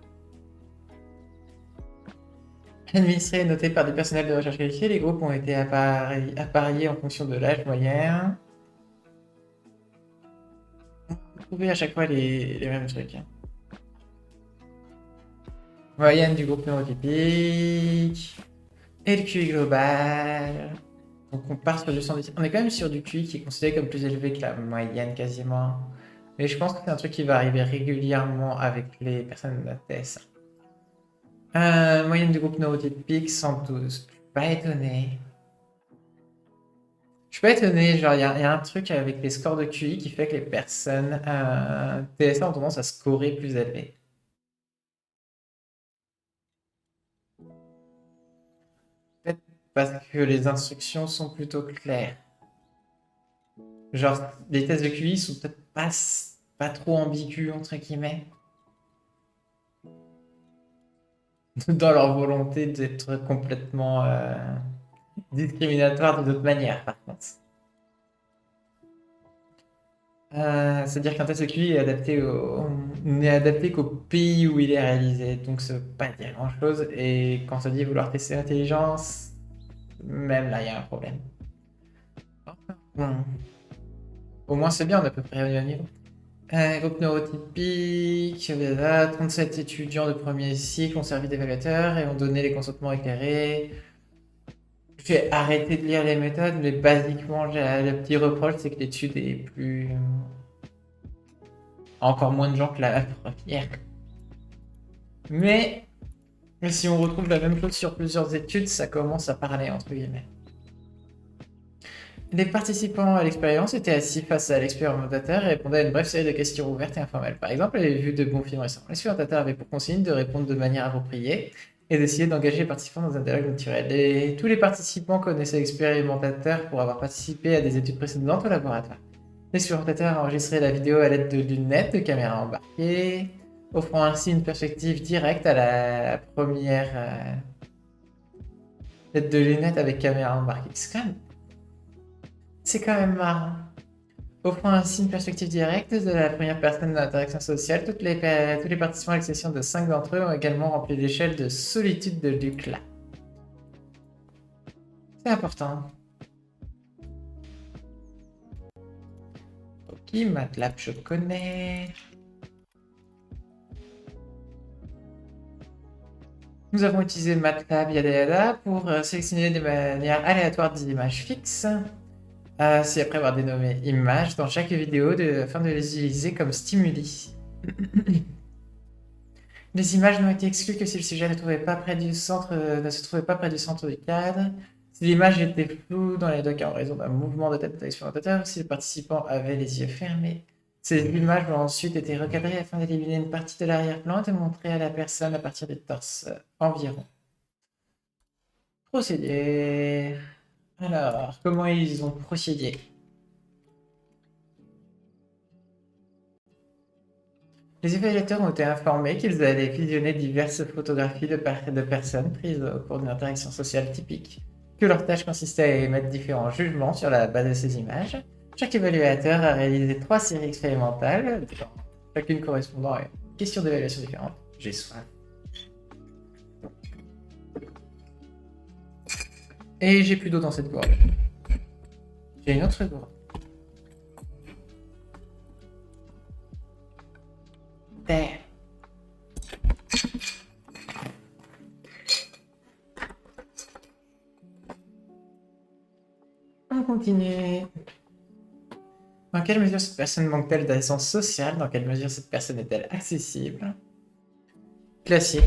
Administrés et notés par des personnels de recherche qualifiés, les groupes ont été appariés en fonction de l'âge moyen. Vous trouvez à chaque fois les mêmes trucs. Moyenne du groupe neurotypique. Et le QI global. Donc on part sur du 110. On est quand même sur du QI qui est considéré comme plus élevé que la moyenne quasiment. Mais je pense que c'est un truc qui va arriver régulièrement avec les personnes de la TSA. Moyenne du groupe neurotypique 112. Je suis pas étonné. Je suis pas étonné, genre il y a un truc avec les scores de QI qui fait que les personnes TSA ont tendance à scorer plus élevé. Peut-être parce que les instructions sont plutôt claires. Genre, les tests de QI sont peut-être pas trop ambigus, entre guillemets, dans leur volonté d'être complètement discriminatoires de d'autres manières, par contre. C'est-à-dire qu'un test de QI n'est adapté qu'au pays où il est réalisé, donc ça veut pas dire grand-chose. Et quand ça dit vouloir tester l'intelligence, même là, il y a un problème. Bon. Au moins, c'est bien, on est à peu près au même niveau. Groupe neurotypique, 37 étudiants de premier cycle ont servi d'évaluateurs et ont donné les consentements éclairés. J'ai arrêté de lire les méthodes, mais basiquement, le petit reproche, c'est que l'étude est plus... encore moins de gens que la première. Mais si on retrouve la même chose sur plusieurs études, ça commence à parler, entre guillemets. Les participants à l'expérience étaient assis face à l'expérimentateur et répondaient à une brève série de questions ouvertes et informelles. Par exemple, elle avait vu de bons films récents. L'expérimentateur avait pour consigne de répondre de manière appropriée et décidé d'engager les participants dans un dialogue naturel. Et tous les participants connaissaient l'expérimentateur pour avoir participé à des études précédentes au laboratoire. L'expérimentateur a enregistré la vidéo à l'aide de lunettes de caméra embarquées, offrant ainsi une perspective directe à la première l'aide de lunettes avec caméra embarquée. C'est quand même marrant. Offrant ainsi une perspective directe de la première personne de l'interaction sociale, tous les participants, à l'exception de 5 d'entre eux, ont également rempli l'échelle de solitude de Lucla. C'est important. Ok, MATLAB, je connais. Nous avons utilisé MATLAB yada yada pour sélectionner de manière aléatoire des images fixes. C'est après avoir dénommé images dans chaque vidéo afin de les utiliser comme stimuli. Les images n'ont été exclues que si le sujet ne se trouvait pas près du centre du cadre, si l'image était floue dans les deux cas en raison d'un mouvement de tête de l'expérimentateur, si le participant avait les yeux fermés. Ces images ont ensuite été recadrées afin d'éliminer une partie de l'arrière-plan et de montrer à la personne à partir du torse environ. Procédé. Alors, comment ils ont procédé? Les évaluateurs ont été informés qu'ils allaient visionner diverses photographies de personnes prises au cours d'une interaction sociale typique, que leur tâche consistait à émettre différents jugements sur la base de ces images. Chaque évaluateur a réalisé 3 séries expérimentales, chacune correspondant à une question d'évaluation différente. J'ai soif. Et j'ai plus d'eau dans cette gourde. J'ai une autre gourde. There. On continue. Dans quelle mesure cette personne manque-t-elle d'aisance sociale? Dans quelle mesure cette personne est-elle accessible? Classique.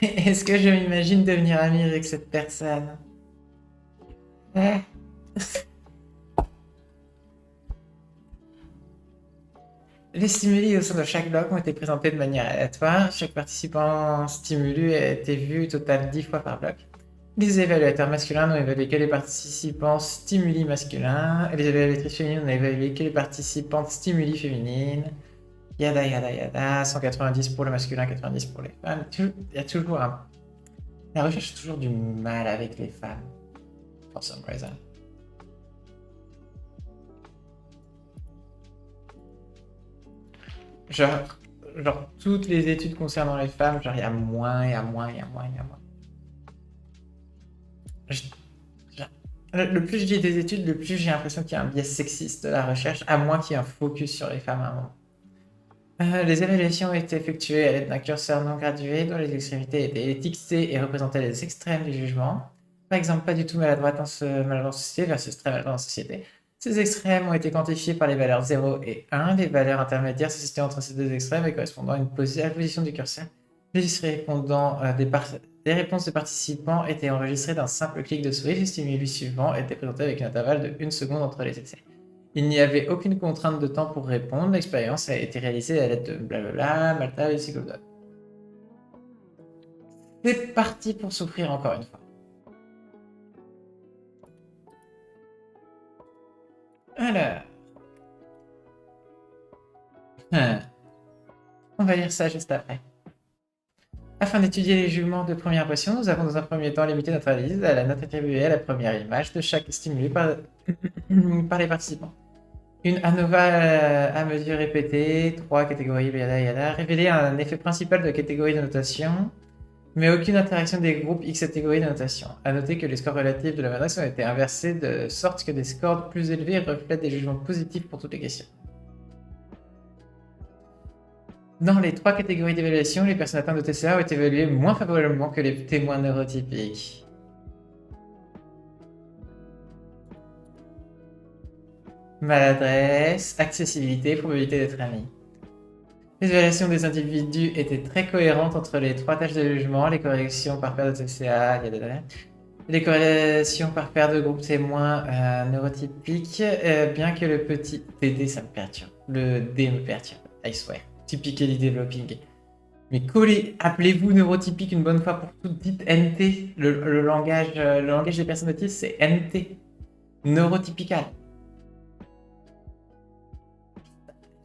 Est-ce que je m'imagine devenir ami avec cette personne? Les stimuli au sein de chaque bloc ont été présentés de manière aléatoire. Chaque participant stimulé a été vu au total 10 fois par bloc. Les évaluateurs masculins n'ont évalué que les participants stimuli masculins, et les évaluatrices féminines n'ont évalué que les participantes stimuli féminines. Yada yada yada, 190 pour le masculin, 90 pour les femmes. Il y a toujours un... La recherche a toujours du mal avec les femmes. For some reason. Genre, toutes les études concernant les femmes, genre, il y a moins. Le plus je lis des études, le plus j'ai l'impression qu'il y a un biais sexiste de la recherche, à moins qu'il y ait un focus sur les femmes à un moment. Les évaluations ont été effectuées à l'aide d'un curseur non gradué dont les extrémités étaient étiquetées et représentaient les extrêmes du jugement. Par exemple, pas du tout maladroit dans société versus très maladroit dans société. Ces extrêmes ont été quantifiés par les valeurs 0 et 1. Les valeurs intermédiaires se situaient entre ces deux extrêmes et correspondant à à la position du curseur. Les répondant des réponses des participants étaient enregistrées d'un simple clic de souris. Les stimuli suivants étaient présentés avec un intervalle de 1 seconde entre les essais. Il n'y avait aucune contrainte de temps pour répondre. L'expérience a été réalisée à l'aide de blablabla, Malta et Psychodot. C'est parti pour souffrir encore une fois. Alors. On va lire ça juste après. Afin d'étudier les jugements de première impression, nous avons dans un premier temps limité notre analyse à la note attribuée à la première image de chaque stimuli par les participants. Une ANOVA à mesure répétée, 3 catégories yada yada, révélait un effet principal de catégorie de notation, mais aucune interaction des groupes X catégories de notation. A noter que les scores relatifs de la matrice ont été inversés de sorte que des scores plus élevés reflètent des jugements positifs pour toutes les questions. Dans les 3 catégories d'évaluation, les personnes atteintes de TCA ont été évaluées moins favorablement que les témoins neurotypiques. Maladresse, accessibilité, probabilité d'être ami. Les évaluations des individus étaient très cohérentes entre les 3 tâches de jugement, les corrections par paire de TCA, les corrélations par paire de groupes témoins neurotypiques, bien que le petit DD, ça me perturbe. Le D me perturbe, I swear. Typically developing. Mais appelez-vous neurotypique une bonne fois pour toutes, dites NT. Le langage des personnes autistes, c'est NT. Neurotypical.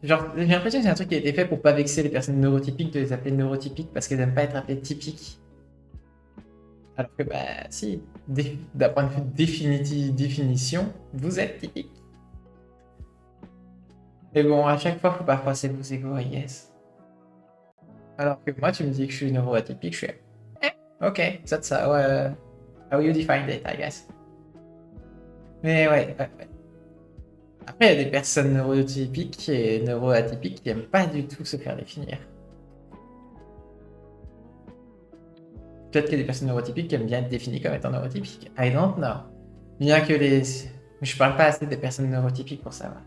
Genre, j'ai l'impression que c'est un truc qui a été fait pour pas vexer les personnes neurotypiques, de les appeler neurotypiques parce qu'elles n'aiment pas être appelées typiques. Alors que, bah, si, d'un point de vue définition, vous êtes typique. Mais bon, à chaque fois, faut pas froisser vos égos, I guess. Alors que moi, tu me dis que je suis neuroatypique, je suis. Ok, that's how you define it, I guess. Mais ouais. Après, il y a des personnes neurotypiques et neuroatypiques qui n'aiment pas du tout se faire définir. Peut-être qu'il y a des personnes neurotypiques qui aiment bien être définies comme étant neurotypiques. I don't know. Bien que les... Je parle pas assez des personnes neurotypiques pour savoir.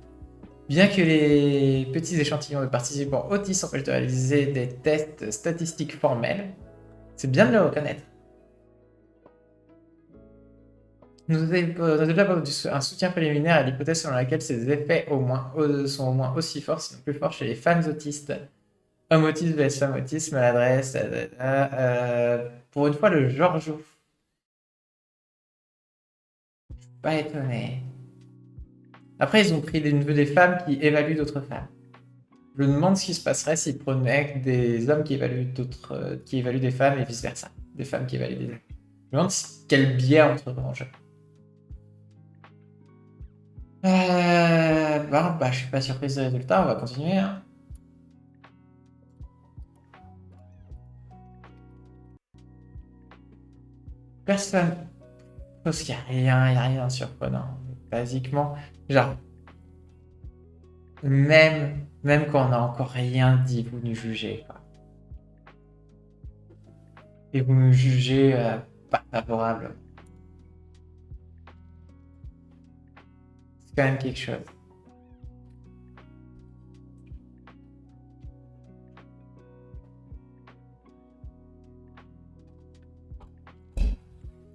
Bien que les petits échantillons de participants autistes empêchent de réaliser des tests statistiques formels, c'est bien de le reconnaître. Nous avons déjà apporté un soutien préliminaire à l'hypothèse selon laquelle ces effets sont au moins aussi forts, sinon plus forts, chez les femmes autistes. Homme autiste vs femme autiste, maladresse, pour une fois, le genre joue. Pas étonné. Après, ils ont pris des neveux des femmes qui évaluent d'autres femmes. Je me demande ce qui se passerait s'ils prenaient des hommes qui évaluent des femmes et vice versa. Des femmes qui évaluent des hommes. Je me demande quel biais entrerait en jeu. Bah, je suis pas surprise des résultats, on va continuer. Hein. Personne. Parce qu'il n'y a rien de surprenant. Basiquement, genre, même quand on n'a encore rien dit, vous nous jugez. Quoi. Et vous nous jugez pas favorable. C'est quand même quelque chose.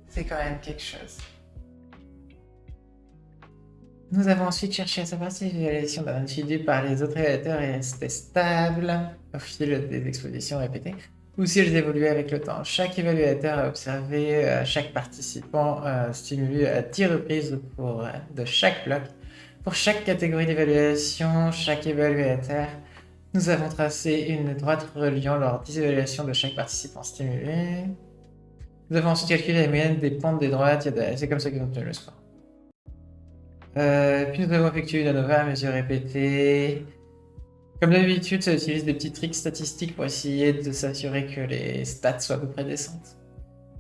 C'est quand même quelque chose. Nous avons ensuite cherché à savoir si l'évaluation d'un individu par les autres évaluateurs est restée stable au fil des expositions répétées ou si elles évoluaient avec le temps. Chaque évaluateur a observé chaque participant stimulé à 10 reprises de chaque bloc. Pour chaque catégorie d'évaluation, chaque évaluateur, nous avons tracé une droite reliant leurs 10 évaluations de chaque participant stimulé. Nous avons ensuite calculé la moyenne des pentes des droites, c'est comme ça qu'ils ont obtenu le score. Puis nous avons effectué une ANOVA à mesure répétée. Comme d'habitude, ça utilise des petits tricks statistiques pour essayer de s'assurer que les stats soient à peu près décentes.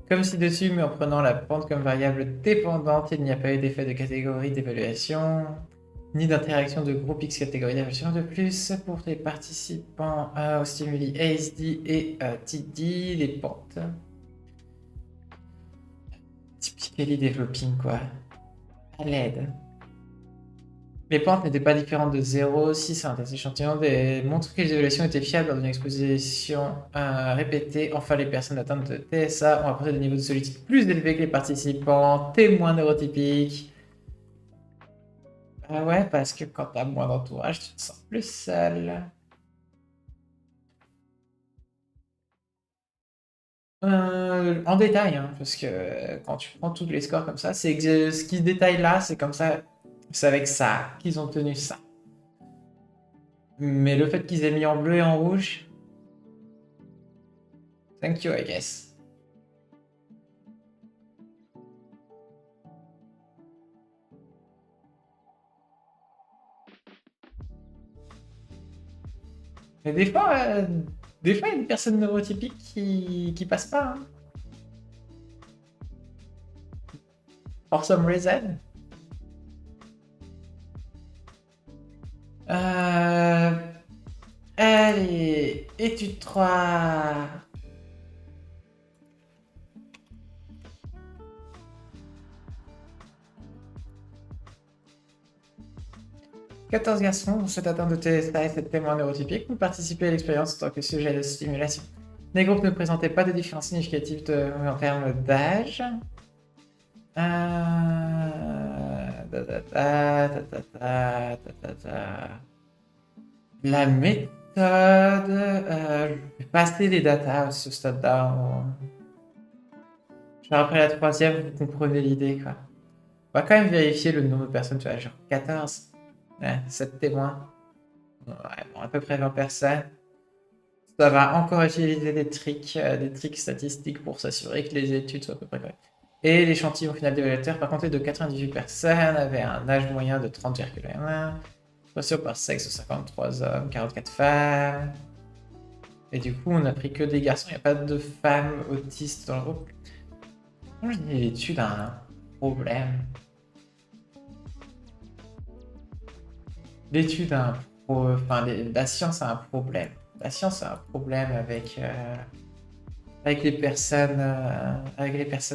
Comme ci-dessus, mais en prenant la pente comme variable dépendante, il n'y a pas eu d'effet de catégorie d'évaluation, ni d'interaction de groupe X catégorie d'évaluation. De plus, pour les participants au stimuli ASD et TD, les pentes. Typically developing, quoi. À l'aide. Les pentes n'étaient pas différentes de 0. Si c'est un test échantillon, montre que les évaluations étaient fiables lors d'une exposition répétée. Enfin, les personnes atteintes de TSA ont apporté des niveaux de solitude plus élevés que les participants témoins neurotypiques. Ah ouais, parce que quand t'as moins d'entourage, tu te sens plus seul. En détail, hein, parce que quand tu prends tous les scores comme ça, c'est ce qui se détaille là, c'est comme ça, c'est avec ça qu'ils ont tenu ça. Mais le fait qu'ils aient mis en bleu et en rouge, thank you, I guess. Mais des fois, il y a une personne neurotypique qui passe pas. Hein. For some reason. Allez, étude 3. « 14 garçons ont cette atteinte de TSA et cette témoin neurotypique ont participé à l'expérience en tant que sujet de stimulation. Les groupes ne présentaient pas de différence significative en termes d'âge. La méthode Je vais passer les datas à ce stade-là. Genre après la troisième, vous comprenez l'idée, quoi. On va quand même vérifier le nombre de personnes, tu vois, genre 14. Ouais, 7 témoins. Ouais, bon, à peu près 20 personnes. Ça va encore utiliser des tricks statistiques pour s'assurer que les études soient à peu près correctes. Et l'échantillon final des évaluateurs, par contre, est de 98 personnes, avait un âge moyen de 30,1, ratio par sexe 53 hommes, 44 femmes. Et du coup, on n'a pris que des garçons, il n'y a pas de femmes autistes dans le groupe. Moi, je dis l'étude a un problème. L'étude a un enfin, la science a un problème. La science a un problème avec les personnes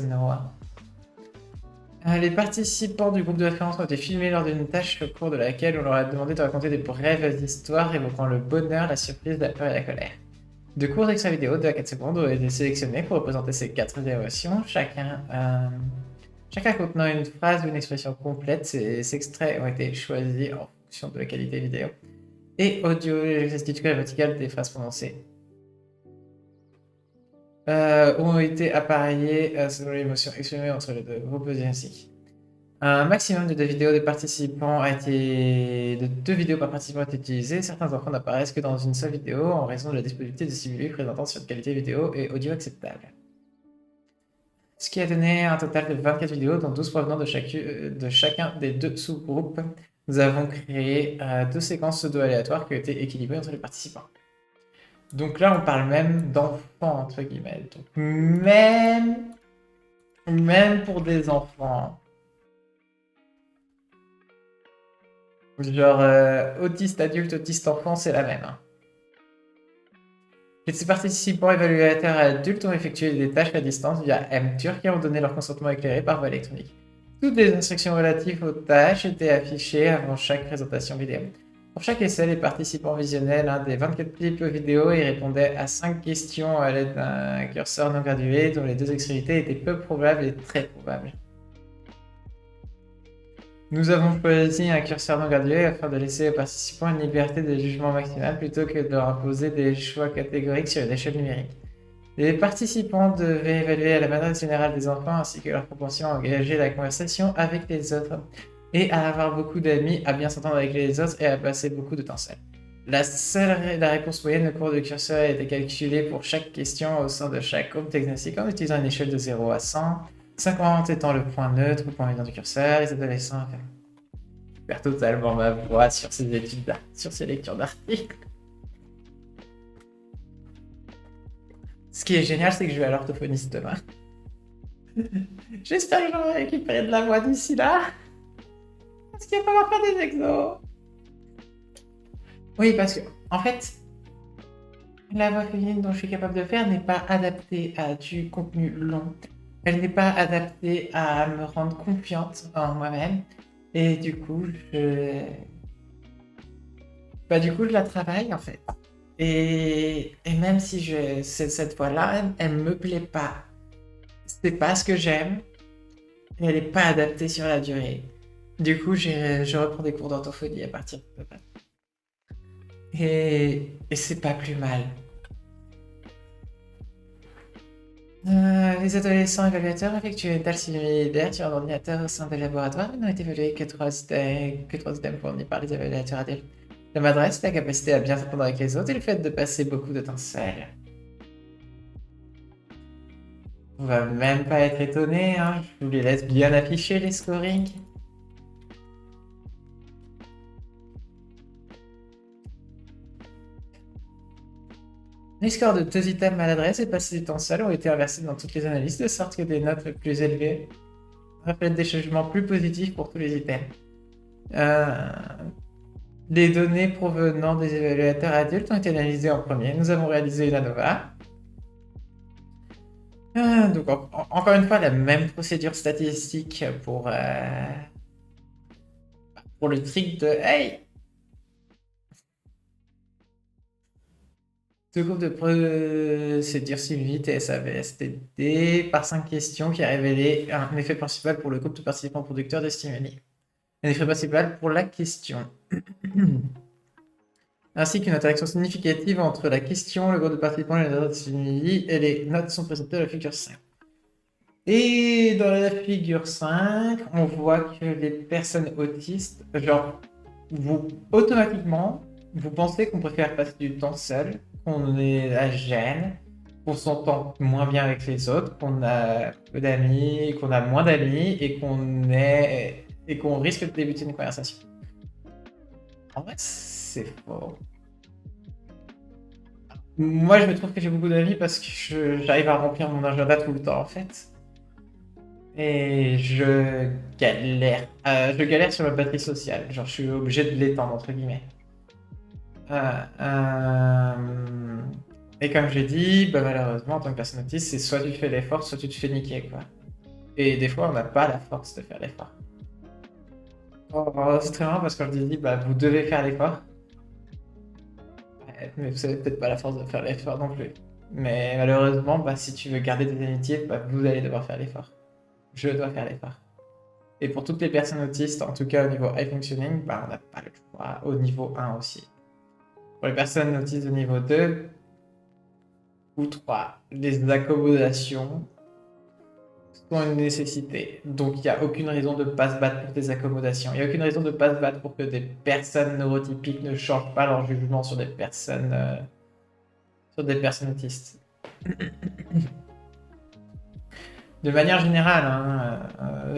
noires. Les participants du groupe de référence ont été filmés lors d'une tâche au cours de laquelle on leur a demandé de raconter des brèves histoires évoquant le bonheur, la surprise, la peur et la colère. De courts extraits vidéo de 2 à 4 secondes ont été sélectionnés pour représenter ces 4 émotions, chacun contenant une phrase ou une expression complète. Ces extraits ont été choisis en fonction de la qualité vidéo et audio, gestuelle et verticale des phrases prononcées. Ont été appareillés selon l'émotion exprimée entre les deux groupes diagnostiques. Un maximum de 2 vidéos de participants a été... de 2 vidéos par participant ont été utilisées. Certains enfants n'apparaissent que dans une seule vidéo en raison de la disponibilité de stimuli présentant sur une qualité vidéo et audio acceptable. Ce qui a donné un total de 24 vidéos, dont 12 provenant de chacun des 2 sous-groupes. Nous avons créé 2 séquences pseudo-aléatoires qui ont été équilibrées entre les participants. Donc là, on parle même d'enfants, entre guillemets. Donc même pour des enfants. Genre, autiste adulte, autiste enfant, c'est la même. Hein. Les participants évaluateurs adultes ont effectué des tâches à distance via mTurk et ont donné leur consentement éclairé par voie électronique. Toutes les instructions relatives aux tâches étaient affichées avant chaque présentation vidéo. Pour chaque essai, les participants visionnaient l'un des 24 clips vidéo et répondaient à 5 questions à l'aide d'un curseur non gradué dont les 2 extrémités étaient peu probables et très probables. Nous avons choisi un curseur non gradué afin de laisser aux participants une liberté de jugement maximale plutôt que de leur imposer des choix catégoriques sur une échelle numérique. Les participants devaient évaluer à la manière générale des enfants ainsi que leur propension à engager la conversation avec les autres et à avoir beaucoup d'amis, à bien s'entendre avec les autres et à passer beaucoup de temps seul. La réponse moyenne au cours du curseur a été calculée pour chaque question au sein de chaque groupe diagnostique en utilisant une échelle de 0 à 100, 50 étant le point neutre ou point médian du curseur. Les adolescents perdent totalement ma voix sur ces études, sur ces lectures d'articles. Ce qui est génial, c'est que je vais à l'orthophoniste demain. J'espère que j'aurai récupéré de la voix d'ici là. Parce qu'il va falloir faire des exos. Oui, parce que, en fait, la voix féminine dont je suis capable de faire n'est pas adaptée à du contenu long. Elle n'est pas adaptée à me rendre confiante en moi-même. Et du coup, je la travaille, en fait. Et même si cette voix-là, elle me plaît pas. C'est pas ce que j'aime. Et elle n'est pas adaptée sur la durée. Du coup, je reprends des cours d'orthophonie à partir de là. Et c'est pas plus mal. Les adolescents évaluateurs effectuaient une tâche similaire sur un ordinateur au sein des laboratoires, mais n'ont été évalués que 3 items fournis par les évaluateurs adultes. La maladresse, la capacité à bien s'entendre avec les autres et le fait de passer beaucoup de temps seul. On va même pas être étonné, hein. Je vous les laisse bien afficher les scorings. Les scores de 2 items maladresse et passer du temps seul ont été inversés dans toutes les analyses, de sorte que des notes les plus élevées reflètent des changements plus positifs pour tous les items. Les données provenant des évaluateurs adultes ont été analysées en premier. Nous avons réalisé une ANOVA. Donc, encore une fois, la même procédure statistique pour le trick de hey! Deux groupes de procédures suivies TSAV-STD par 5 questions qui a révélé un effet principal pour le groupe de participants producteurs de stimuli. Un effet principal pour la question. ainsi qu'une interaction significative entre la question, le groupe de participants et les autres stimuli, et les notes sont présentées à la figure 5. Et dans la figure 5, on voit que les personnes autistes, genre, automatiquement, vous pensez qu'on préfère passer du temps seul, qu'on est la gêne, qu'on s'entend moins bien avec les autres, qu'on a peu d'amis, qu'on a moins d'amis et qu'on risque de débuter une conversation. En vrai, c'est faux. Moi, je me trouve que j'ai beaucoup d'amis parce que j'arrive à remplir mon agenda tout le temps, en fait. Et je galère sur ma batterie sociale. Genre, je suis obligé de l'étendre, entre guillemets. Euh, euh, Et comme j'ai dit, bah, malheureusement, en tant que personne autiste, c'est soit tu fais l'effort, soit tu te fais niquer, quoi. Et des fois, on n'a pas la force de faire l'effort. Oh, c'est très marrant parce que quand je dis, bah, vous devez faire l'effort, ouais, mais vous avez peut-être pas la force de faire l'effort non plus. Mais malheureusement, bah, si tu veux garder des amitiés, bah, vous allez devoir faire l'effort. Je dois faire l'effort. Et pour toutes les personnes autistes, en tout cas au niveau high functioning, bah, on n'a pas le choix au niveau 1 aussi. Pour les personnes autistes de niveau 2 ou 3, les accommodations sont une nécessité. Donc il n'y a aucune raison de ne pas se battre pour des accommodations. Il n'y a aucune raison de ne pas se battre pour que des personnes neurotypiques ne changent pas leur jugement sur des personnes autistes. De manière générale, hein,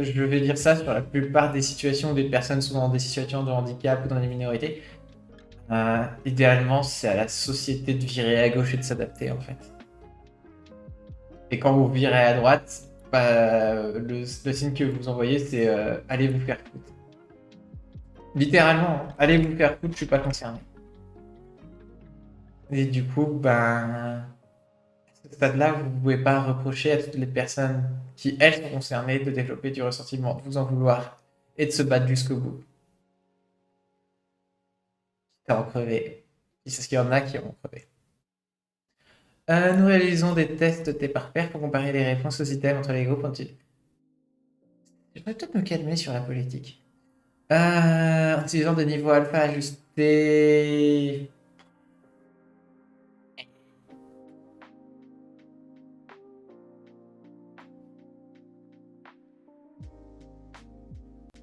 je vais dire ça sur la plupart des situations où des personnes sont dans des situations de handicap ou dans des minorités. Idéalement, c'est à la société de virer à gauche et de s'adapter en fait. Et quand vous virez à droite, bah, le signe que vous envoyez, c'est allez vous faire foutre. Littéralement, hein, allez vous faire foutre, je suis pas concerné. Et du coup, ben, à ce stade-là, vous ne pouvez pas reprocher à toutes les personnes qui, elles, sont concernées de développer du ressentiment, de vous en vouloir et de se battre jusqu'au bout. Quitte à en crever. C'est ce qu'il y en a qui vont crever. Nous réalisons des tests T par pair pour comparer les réponses aux items entre les groupes. Je devrais peut-être me calmer sur la politique. En utilisant des niveaux alpha ajustés.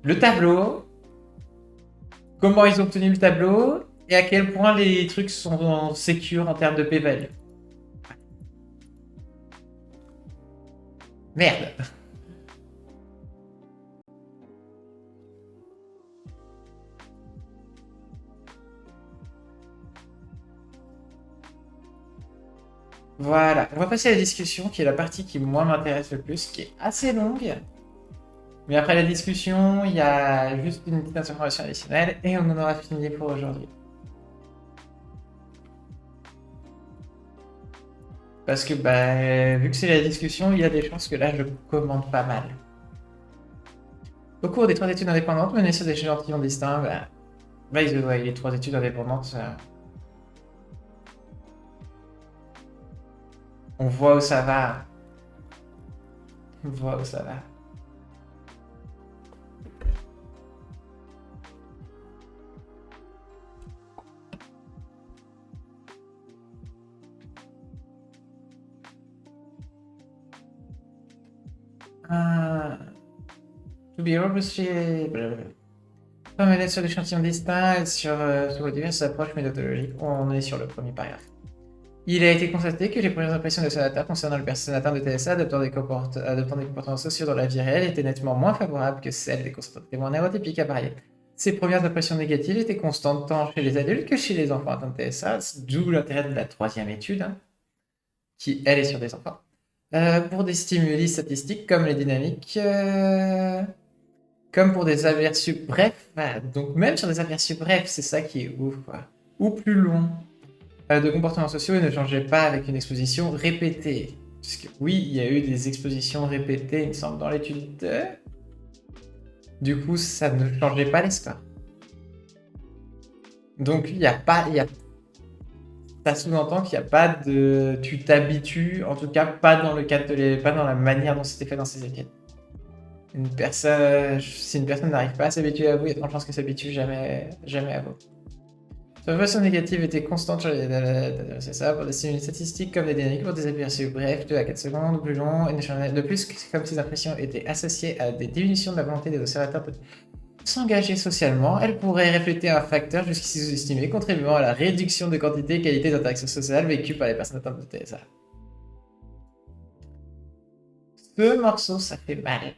Le tableau, comment ils ont obtenu le tableau et à quel point les trucs sont sécures en termes de p-value. Merde. Voilà, on va passer à la discussion qui est la partie qui moi m'intéresse le plus, qui est assez longue. Mais après la discussion, il y a juste une petite information additionnelle et on en aura fini pour aujourd'hui. Parce que bah, vu que c'est la discussion, il y a des chances que là je commande pas mal. Au cours des 3 études indépendantes menées sur des échantillons distincts, bah, by the way, les 3 études indépendantes, on voit où ça va. On voit où ça va. To be robustly... Pas mené sur l'échantillon distinct et sur les diverses approches méthodologiques. On est sur le premier paragraphe. Il a été constaté que les premières impressions des sonateurs concernant le personnage atteint de TSA adoptant des comportements sociaux dans la vie réelle étaient nettement moins favorables que celles des consentants témoins neurotypiques appareillés. Ces premières impressions négatives étaient constantes tant chez les adultes que chez les enfants atteints de TSA, d'où l'intérêt de la 3e étude, hein, qui, elle, est sur des enfants. Pour des stimuli statistiques comme les dynamiques, comme pour des aperçus brefs, donc même sur des aperçus brefs, c'est ça qui est ouf, quoi. Ou plus longs, de comportements sociaux et ne changeait pas avec une exposition répétée. Puisque oui, il y a eu des expositions répétées, il me semble, dans l'étude 2. Du coup, ça ne changeait pas les scores. Donc, il n'y a pas... Ça sous-entend qu'il n'y a pas de... Tu t'habitues, en tout cas, pas dans le cadre pas dans la manière dont c'était fait dans ces études. Si une personne n'arrive pas à s'habituer à vous, il y a de grandes chances qu'elle s'habitue jamais à vous. Sa relation négative était constante sur les... C'est ça, pour des stimules statistiques comme des dynamiques pour des aperçus brefs, 2 à 4 secondes ou plus long. De plus, comme ces impressions étaient associées à des diminutions de la volonté des observateurs de s'engager socialement, elles pourraient refléter un facteur jusqu'ici sous-estimé, contribuant à la réduction de quantité et qualité d'interactions sociales vécues par les personnes atteintes de TSA. Ce morceau, ça fait mal.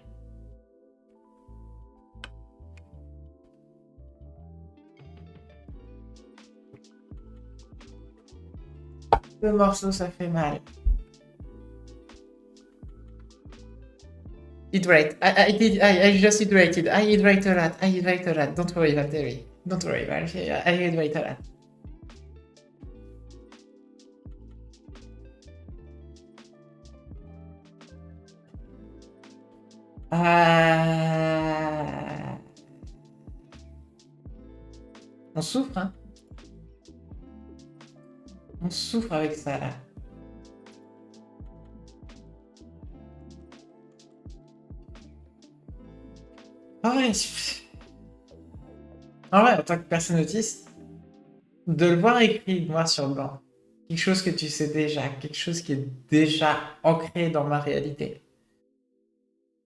Ce morceau, ça fait mal. Hydrate. I just hydrated. I hydrate a lot. I hydrate a lot. Don't worry, Valtteri. Don't worry, Valtteri. I hydrate a lot. On souffre, hein. On souffre avec ça, là. Ah ouais, en vrai, en tant que personne autiste, de le voir écrit noir sur blanc, quelque chose que tu sais déjà, quelque chose qui est déjà ancré dans ma réalité,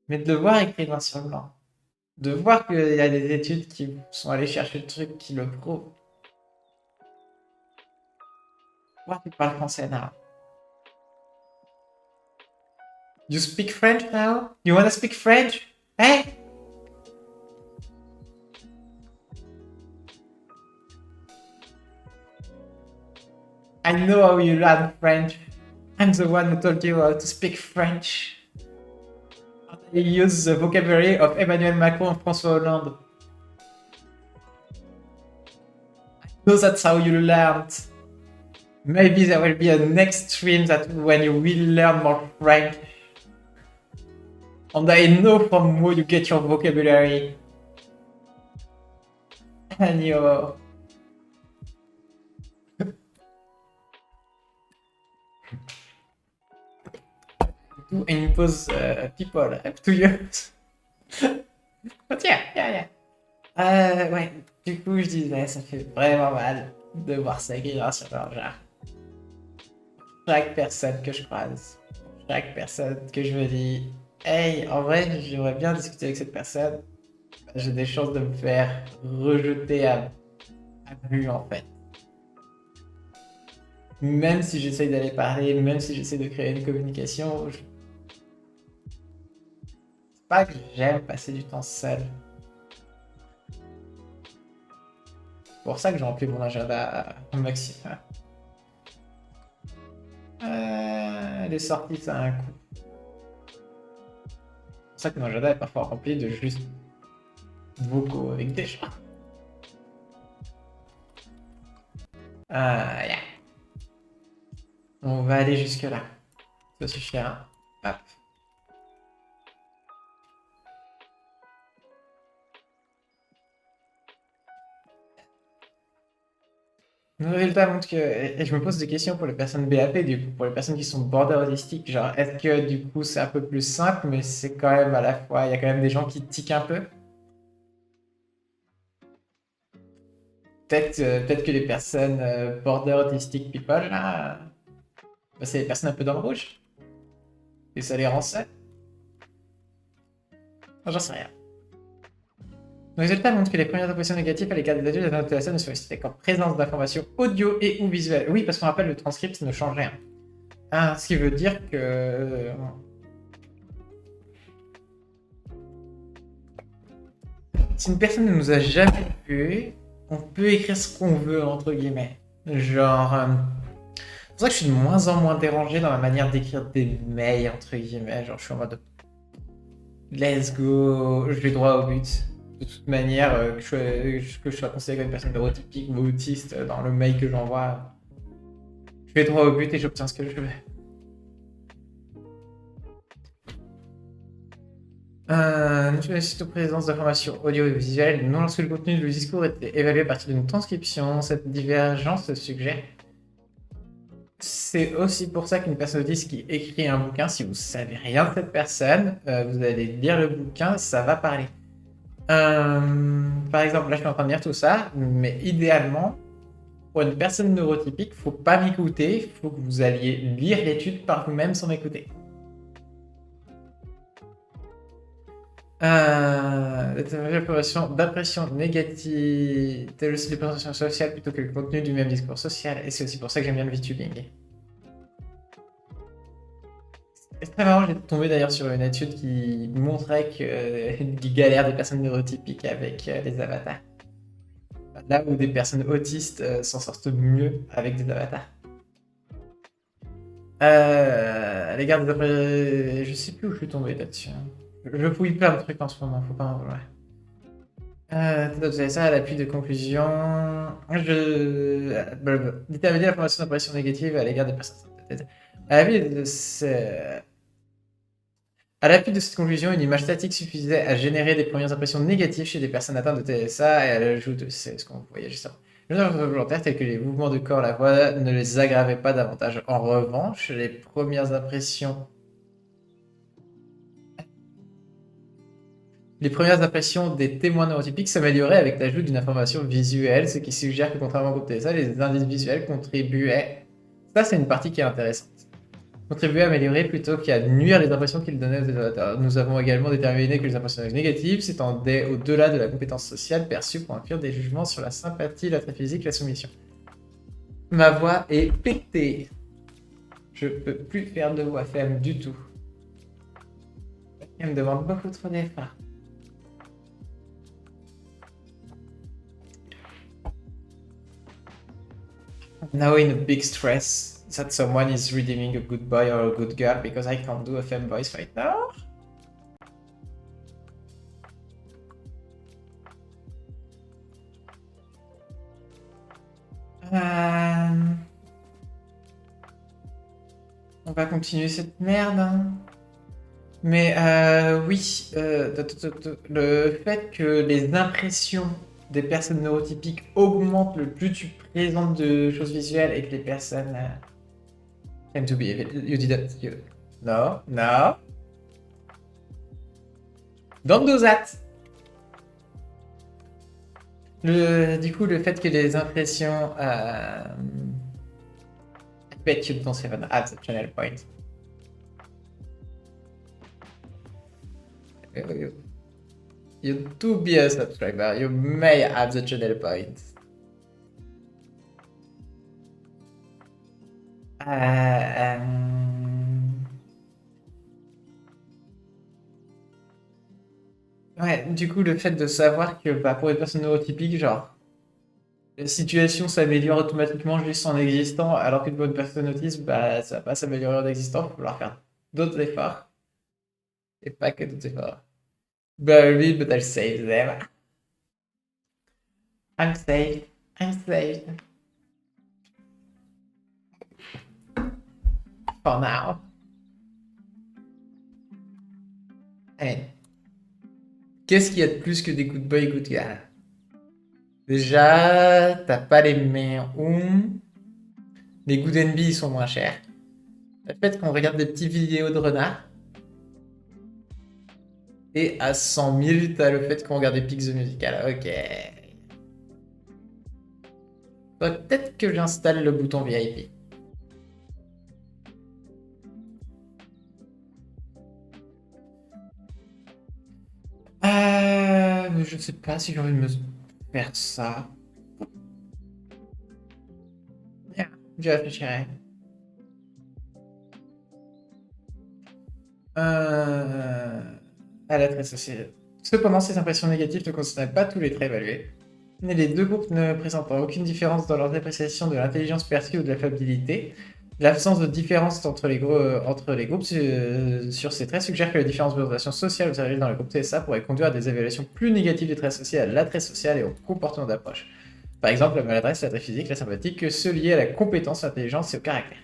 mais de le voir écrit noir sur blanc, de voir qu'il y a des études qui sont allées chercher le truc qui le prouvent, voir qu'il parle français now. You speak French now? You wanna speak French? Hey? I know how you learn French. I'm the one who told you how to speak French. You use the vocabulary of Emmanuel Macron and François Hollande. I know that's how you learned. Maybe there will be a next stream that when you will learn more French. And I know from where you get your vocabulary. And your... to impose people up to you. But yeah. Ouais, du coup, je disais, ça fait vraiment mal de voir ça écrire sur leur genre. Chaque personne que je croise, chaque personne que je me dis, hey, en vrai, j'aimerais bien discuter avec cette personne, j'ai des chances de me faire rejeter à vue, en fait. Même si j'essaye d'aller parler, même si j'essaie de créer une communication, c'est pas que j'aime passer du temps seul. C'est pour ça que j'ai rempli mon agenda au maximum. Les sorties, ça a un coût. C'est pour ça que mon agenda est parfois rempli de juste vocaux avec des gens. Yeah. On va aller jusque là. Ça suffira. Hop. Le résultat montre que, et je me pose des questions pour les personnes BAP, du coup, pour les personnes qui sont border autistiques, genre, est-ce que du coup c'est un peu plus simple, mais c'est quand même à la fois, il y a quand même des gens qui tiquent un peu. Peut-être que les personnes border autistic people, là, bah, c'est les personnes un peu dans le rouge. Et ça les rend seuls. J'en sais rien. Le résultat montre que les premières impressions négatives à l'égard des adultes de la scène ne sont citées qu'en présence d'informations audio et ou visuelles. Oui, parce qu'on rappelle, le transcript ne change rien. Ce qui veut dire que... si une personne ne nous a jamais vu, on peut écrire ce qu'on veut, entre guillemets. Genre... c'est pour ça que je suis de moins en moins dérangé dans ma manière d'écrire des mails, entre guillemets. Genre, je suis en mode... let's go, je vais droit au but. De toute manière, que je sois considéré comme une personne neurotypique ou autiste dans le mail que j'envoie, je vais droit au but et j'obtiens ce que je veux. Nous sollicitons présence d'informations audio et visuelles, non lorsque le contenu du discours est évalué à partir d'une transcription. Cette divergence se suggère. C'est aussi pour ça qu'une personne autiste qui écrit un bouquin, si vous savez rien de cette personne, vous allez lire le bouquin, ça va parler. Par exemple, là je suis en train de lire tout ça, mais idéalement, Pour une personne neurotypique, faut pas m'écouter, faut que vous alliez lire l'étude par vous-même sans m'écouter. D'impression négative, telle aussi l'impression sociale plutôt que le contenu du même discours social, et c'est aussi pour ça que j'aime bien le VTubing. C'est très marrant, j'ai tombé d'ailleurs sur une étude qui montrait qu'il galère des personnes neurotypiques avec les avatars. Là où des personnes autistes s'en sortent mieux avec des avatars. À l'égard des après... Je sais plus où je suis tombé là-dessus. Je fouille plein de trucs en ce moment, faut pas en vouloir. T'as ça à l'appui de conclusion. Déterminer la formation d'impression négative à l'égard des personnes. À l'appui de À l'appui de cette conclusion, une image statique suffisait à générer des premières impressions négatives chez des personnes atteintes de TSA et elle ajoute, c'est ce qu'on voyait juste avant. Les mouvements volontaires tels que les mouvements de corps, la voix ne les aggravait pas davantage. En revanche, les premières impressions des témoins neurotypiques s'amélioraient avec l'ajout d'une information visuelle, ce qui suggère que contrairement au groupe TSA, les indices visuels contribuaient. Ça, c'est une partie qui est intéressante. Contribuer à améliorer plutôt qu'à nuire les impressions qu'il donnait aux utilisateurs. Nous avons également déterminé que les impressions négatives s'étendaient au-delà de la compétence sociale perçue pour inclure des jugements sur la sympathie, l'attrait physique, la soumission. Ma voix est pétée. Je peux plus faire de voix ferme du tout. Elle me demande beaucoup trop d'efforts. Now in a big stress that someone is redeeming a good boy or a good girl because I can't do a femme voice right now. On va continuer cette merde. Hein. Mais oui, le fait que les impressions des personnes neurotypiques augmentent le plus tu présentes de choses visuelles et que les personnes tend to be you didn't you no don't do that. Du coup, le fait que les impressions I bet you don't even add the channel point. You do be a subscriber, you may have the channel point. Ouais, du coup, le fait de savoir que bah, pour les personnes neurotypiques, genre, la situation s'améliore automatiquement juste en existant, alors qu'une bonne personne autiste, bah, ça va pas s'améliorer en existant, il va falloir faire d'autres efforts. Et pas que d'autres efforts. Bury, but I'll save them. I'm safe. I'm safe. For now. Allez. Qu'est-ce qu'il y a de plus que des good boys, good girls? Déjà, t'as pas les meilleurs Les good NB, ils sont moins chers. Le fait qu'on regarde des petites vidéos de renards. Et à 100 000, t'as le fait qu'on regarde des pics de musical. Ok. Peut-être que j'installe le bouton VIP. Je sais pas si j'ai envie de me faire ça. Bien, je réfléchirai. À l'attrait social. Cependant, ces impressions négatives ne concernent pas tous les traits évalués. Les deux groupes ne présentent aucune différence dans leur appréciation de l'intelligence perçue ou de l'affabilité. L'absence de différence entre les groupes sur ces traits suggère que les différences d'orientation sociale observées dans le groupe TSA pourraient conduire à des évaluations plus négatives des traits associés à l'attrait social et au comportement d'approche. Par exemple, la maladresse, l'attrait physique, la sympathie, que ceux liés à la compétence, l'intelligence et au caractère.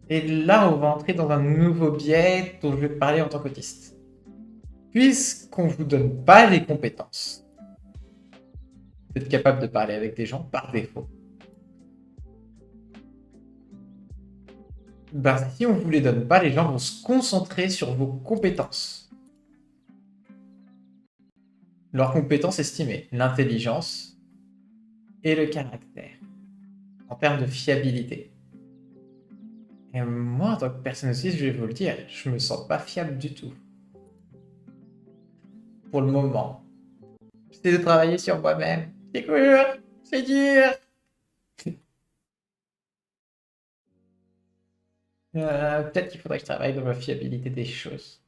Et là, on va entrer dans un nouveau biais dont je vais parler en tant qu'autiste. Puisqu'on ne vous donne pas les compétences d'être capable de parler avec des gens par défaut, ben, si on ne vous les donne pas, les gens vont se concentrer sur vos compétences. Leurs compétences estimées, l'intelligence et le caractère en termes de fiabilité. Et moi, en tant que personne autiste, je vais vous le dire, je me sens pas fiable du tout. Pour le moment. J'essaie de travailler sur moi-même. C'est dur, c'est dur. Peut-être qu'il faudrait que je travaille dans la fiabilité des choses.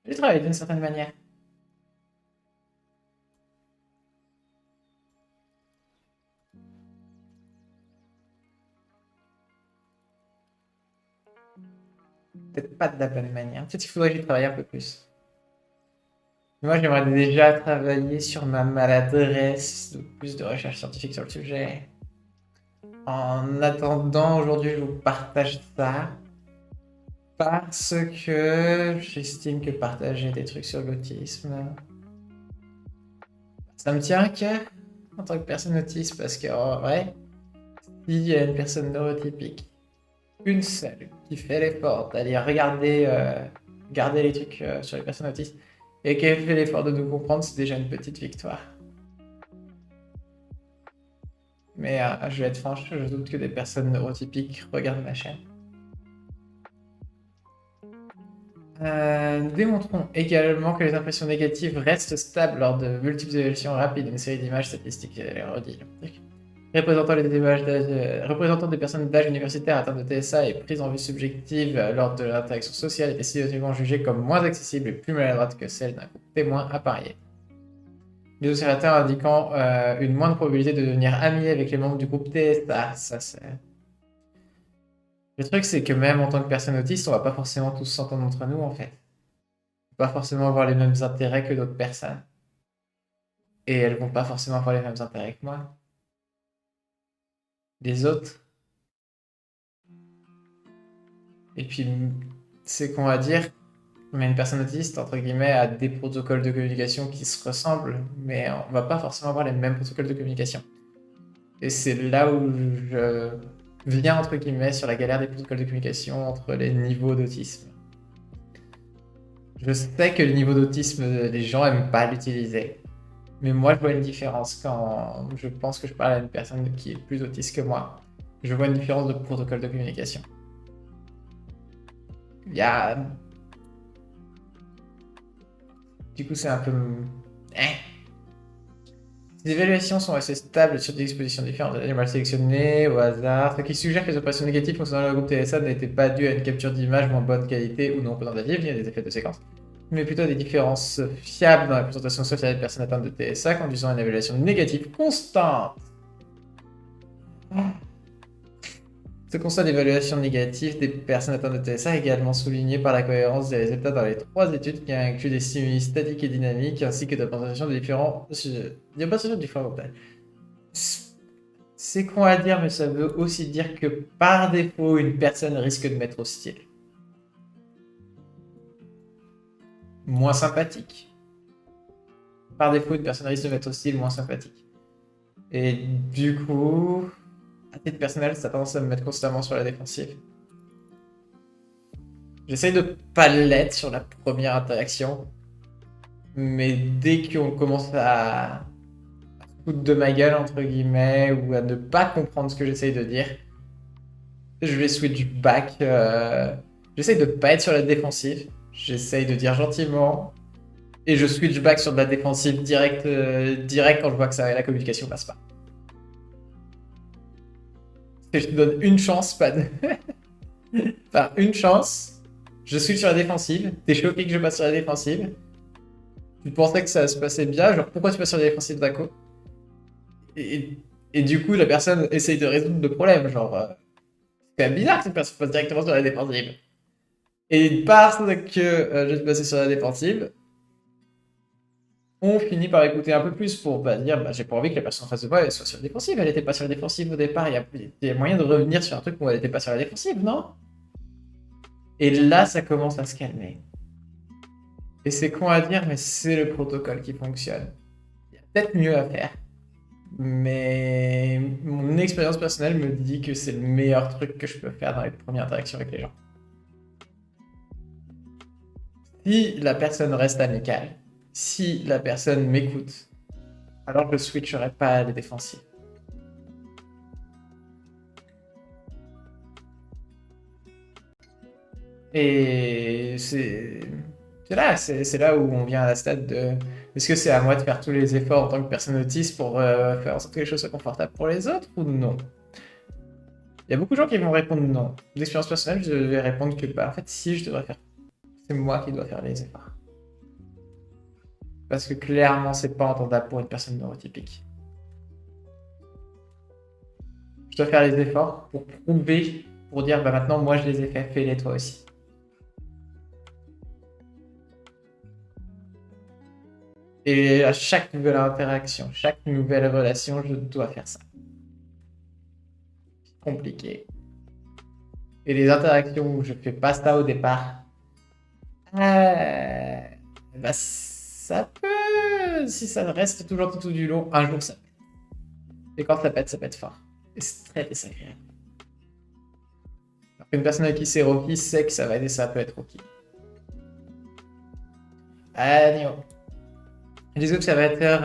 Je travaille d'une certaine manière. Peut-être pas de la bonne manière. Peut-être qu'il faudrait que j'y travaille un peu plus. Moi, j'aimerais déjà travailler sur ma maladresse, donc plus de recherche scientifique sur le sujet. En attendant, aujourd'hui, je vous partage ça parce que j'estime que partager des trucs sur l'autisme, ça me tient à cœur en tant que personne autiste parce que, en vrai, s'il y a une personne neurotypique, une seule, qui fait l'effort d'aller regarder les trucs sur les personnes autistes et qu'elle fait l'effort de nous comprendre, c'est déjà une petite victoire. Mais je vais être franche, je doute que des personnes neurotypiques regardent ma chaîne. Nous démontrons également que les impressions négatives restent stables lors de multiples évaluations rapides d'une série d'images statistiques représentant des personnes d'âge universitaire atteintes de TSA et prises en vue subjective lors de l'interaction sociale étaient significativement jugées comme moins accessibles et plus maladroites que celles d'un groupe témoin apparié. Les observateurs indiquant une moindre probabilité de devenir amis avec les membres du groupe TSA. Ça, c'est... Le truc, c'est que même en tant que personne autiste, on va pas forcément tous s'entendre entre nous, en fait. Pas forcément avoir les mêmes intérêts que d'autres personnes. Et elles vont pas forcément avoir les mêmes intérêts que moi. Les autres. Et puis, c'est qu'on va dire, mais une personne autiste, entre guillemets, a des protocoles de communication qui se ressemblent, mais on va pas forcément avoir les mêmes protocoles de communication. Et c'est là où je viens, entre guillemets, sur la galère des protocoles de communication entre les niveaux d'autisme. Je sais que le niveau d'autisme, les gens aiment pas l'utiliser. Mais moi, je vois une différence quand je pense que je parle à une personne qui est plus autiste que moi. Je vois une différence de protocole de communication. Il y a... Du coup, c'est un peu... Les évaluations sont assez stables sur des expositions différentes d'animaux sélectionnés au hasard, ce qui suggère que les opérations négatives concernant le groupe TSA n'étaient pas dues à une capture d'image moins bonne qualité ou non représentative, ni à des effets de séquence, mais plutôt à des différences fiables dans la présentation sociale des personnes atteintes de TSA conduisant à une évaluation négative constante. Ce constat d'évaluation négative des personnes atteintes de TSA est également souligné par la cohérence des résultats dans les 3 études qui incluent des stimuli statiques et dynamiques ainsi que de la présentation de différents groupes. C'est con à dire, mais ça veut aussi dire que par défaut, une personne risque de m'être hostile. Moins sympathique. Par défaut, une personne risque de m'être hostile, moins sympathique. Et du coup, à titre personnel, ça a tendance à me mettre constamment sur la défensive. J'essaye de pas l'être sur la première interaction, mais dès qu'on commence à foutre de ma gueule, entre guillemets, ou à ne pas comprendre ce que j'essaye de dire, je vais switch back. J'essaye de pas être sur la défensive, j'essaye de dire gentiment, et je switch back sur de la défensive direct quand je vois que la communication passe pas. Je te donne une chance, pas de... enfin, une chance, je switch sur la défensive, t'es choqué que je passe sur la défensive, tu pensais que ça se passait bien, genre pourquoi tu passes sur la défensive d'un coup et du coup, la personne essaye de résoudre le problème, genre... c'est quand même bizarre que cette personne passe directement sur la défensive. Et parce que je suis passé sur la défensive, on finit par écouter un peu plus pour dire j'ai pas envie que la personne en face de moi elle soit sur la défensive. Elle était pas sur la défensive au départ. Il y a moyen de revenir sur un truc où elle était pas sur la défensive, non? Et là, ça commence à se calmer. Et c'est con à dire, mais c'est le protocole qui fonctionne. Il y a peut-être mieux à faire. Mais mon expérience personnelle me dit que c'est le meilleur truc que je peux faire dans les premières interactions avec les gens. Si la personne reste amicale, si la personne m'écoute, alors je switcherai pas à la défensive. Et c'est là où on vient à la stade de est-ce que c'est à moi de faire tous les efforts en tant que personne autiste pour faire en sorte que les choses soient confortables pour les autres ou non? Il y a beaucoup de gens qui vont répondre non. D'expérience personnelle, je vais répondre que bah, en fait, si je devrais faire, c'est moi qui dois faire les efforts. Parce que clairement, c'est pas entendable pour une personne neurotypique. Je dois faire les efforts pour prouver, pour dire bah maintenant, moi je les ai fait, fais-les toi aussi. Et à chaque nouvelle interaction, chaque nouvelle relation, je dois faire ça. Compliqué. Et les interactions où je fais pas ça au départ, bah ça peut, si ça reste toujours tout du long, un jour ça pète. Et quand ça pète fort. Et c'est très désagréable. Alors qu'une personne avec qui c'est Rocky sait que ça va aider, ça peut être Rocky. Agneau. Les observateurs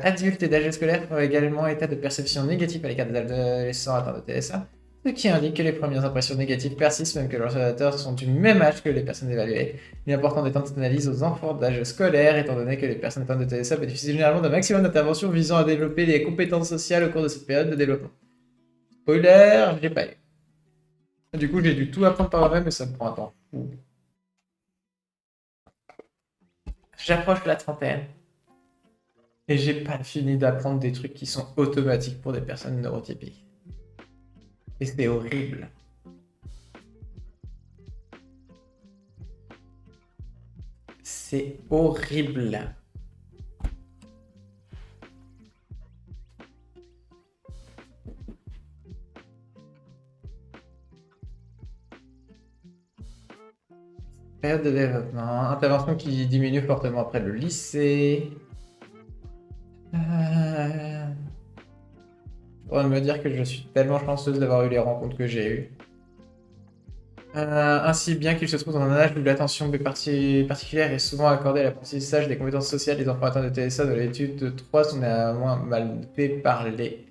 adultes et d'âge scolaire font également état de perception négative à l'égard des adolescents atteints de TSA, ce qui indique que les premières impressions négatives persistent même que leurs observateurs sont du même âge que les personnes évaluées. Il est important d'étendre cette analyse aux enfants d'âge scolaire, étant donné que les personnes atteintes de TSA bénéficient généralement d'un maximum d'interventions visant à développer les compétences sociales au cours de cette période de développement. Spoiler, j'ai pas eu. Du coup, j'ai dû tout apprendre par moi-même et ça me prend un temps fou. J'approche la trentaine. Et j'ai pas fini d'apprendre des trucs qui sont automatiques pour des personnes neurotypiques. Et c'est horrible. C'est horrible. Période de développement, intervention qui diminue fortement après le lycée. Je pourrais me dire que je suis tellement chanceuse d'avoir eu les rencontres que j'ai eues. Ainsi bien qu'il se trouve dans un âge où l'attention particulière est souvent accordée à l'apprentissage des compétences sociales, les enfants atteints de TSA de l'étude de 3 sont néanmoins mal fait parler.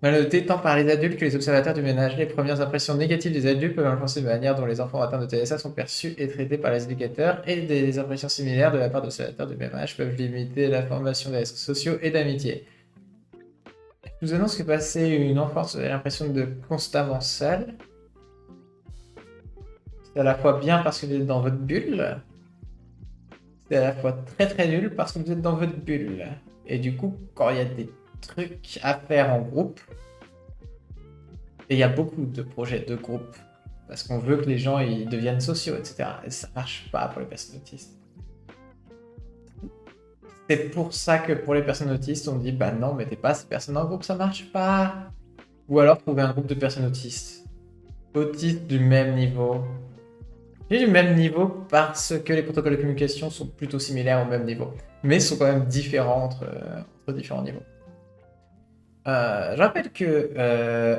Mal noté tant par les adultes que les observateurs du ménage. Les premières impressions négatives des adultes peuvent influencer la manière dont les enfants atteints de TSA sont perçus et traités par les éducateurs, et des impressions similaires de la part d'observateurs du même âge peuvent limiter la formation des réseaux sociaux et d'amitié. Je vous annonce que passer une enfance a l'impression de constamment seul, c'est à la fois bien parce que vous êtes dans votre bulle, c'est à la fois très très nul parce que vous êtes dans votre bulle. Et du coup, quand il y a des trucs à faire en groupe, et il y a beaucoup de projets de groupe, parce qu'on veut que les gens ils deviennent sociaux, etc. Et ça marche pas pour les personnes autistes. C'est pour ça que pour les personnes autistes, on dit bah non, mettez pas ces personnes en groupe, ça marche pas. Ou alors trouver un groupe de personnes autistes. Autistes du même niveau. Et du même niveau parce que les protocoles de communication sont plutôt similaires au même niveau. Mais sont quand même différents entre différents niveaux. Je rappelle que,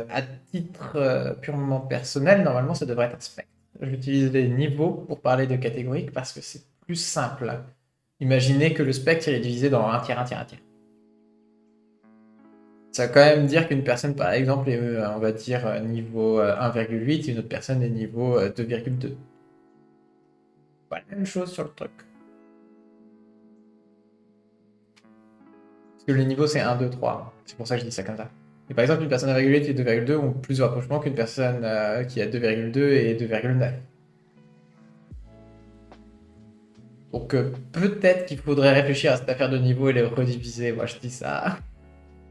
à titre purement personnel, normalement, ça devrait être un spectre. J'utilise les niveaux pour parler de catégorique parce que c'est plus simple. Imaginez que le spectre il est divisé dans un tiers, un tiers, un tiers. Ça va quand même dire qu'une personne, par exemple, est, on va dire, niveau 1,8 et une autre personne est niveau 2,2. Pas la même chose sur le truc. Parce que le niveau, c'est 1, 2, 3. C'est pour ça que je dis ça comme ça. Et par exemple, une personne à 1,8 et 2,2 ont plus de rapprochement qu'une personne qui a 2,2 et 2,9. Donc peut-être qu'il faudrait réfléchir à cette affaire de niveau et les rediviser. Moi, je dis ça.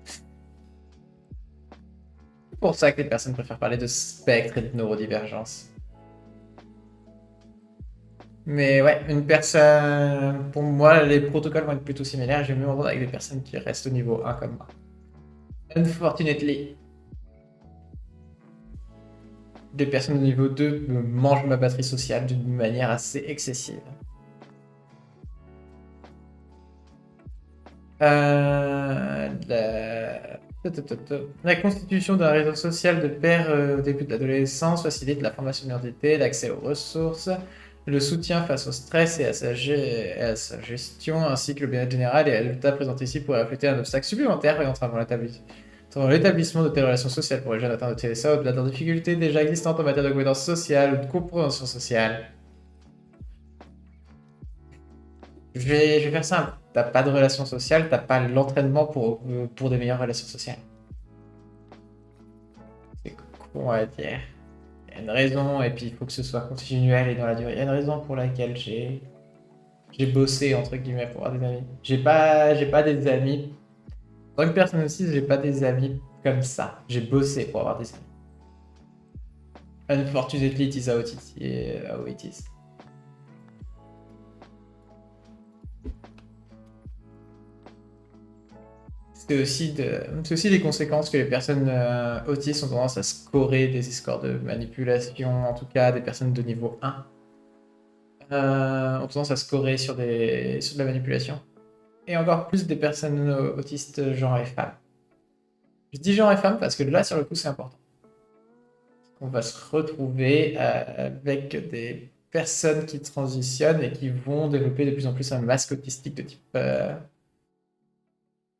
C'est pour ça que les personnes préfèrent parler de spectre et de neurodivergence. Mais ouais, une personne... Pour moi, les protocoles vont être plutôt similaires. Je vais mieux entendre avec des personnes qui restent au niveau 1 comme moi. Unfortunately, des personnes au niveau 2 me mangent ma batterie sociale d'une manière assez excessive. La constitution d'un réseau social de pairs au début de l'adolescence facilite la formation d'identité, l'accès aux ressources, le soutien face au stress et à sa gestion, ainsi que le bien-être général. Et les résultats présentés ici pourraient refléter un obstacle supplémentaire et entravant Dans l'établissement de telles relations sociales pour les jeunes atteints de TSA, au-delà de leurs difficultés déjà existantes en matière de compétences sociales ou de compréhension sociale. Je vais faire simple. T'as pas de relations sociales, t'as pas l'entraînement pour des meilleures relations sociales. C'est con à dire. Il y a une raison, et puis il faut que ce soit continuel et dans la durée. Il y a une raison pour laquelle j'ai bossé, entre guillemets, pour avoir des amis. J'ai pas des amis. En tant que personne aussi, j'ai pas des amis comme ça. J'ai bossé pour avoir des amis. Unfortunately, it is how it is. C'est aussi des conséquences que les personnes autistes ont tendance à scorer des scores de manipulation, en tout cas des personnes de niveau 1 ont tendance à scorer sur de la manipulation. Et encore plus des personnes autistes genre et femmes. Je dis genre et femmes parce que là, sur le coup, c'est important. On va se retrouver avec des personnes qui transitionnent et qui vont développer de plus en plus un masque autistique de type.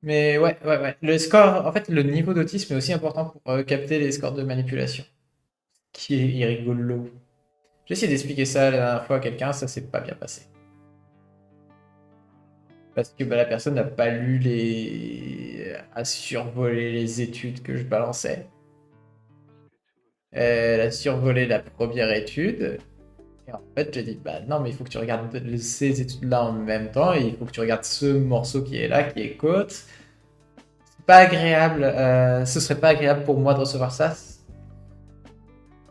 Mais ouais, ouais, ouais. Le score, en fait, le niveau d'autisme est aussi important pour capter les scores de manipulation, qui est rigolo. J'ai essayé d'expliquer ça la dernière fois à quelqu'un, ça s'est pas bien passé. Parce que bah, la personne n'a pas lu a survolé les études que je balançais. Elle a survolé la première étude. Et en fait, j'ai dit, bah non, mais il faut que tu regardes ces études-là en même temps, et il faut que tu regardes ce morceau qui est là, qui est côte. C'est pas agréable, ce serait pas agréable pour moi de recevoir ça.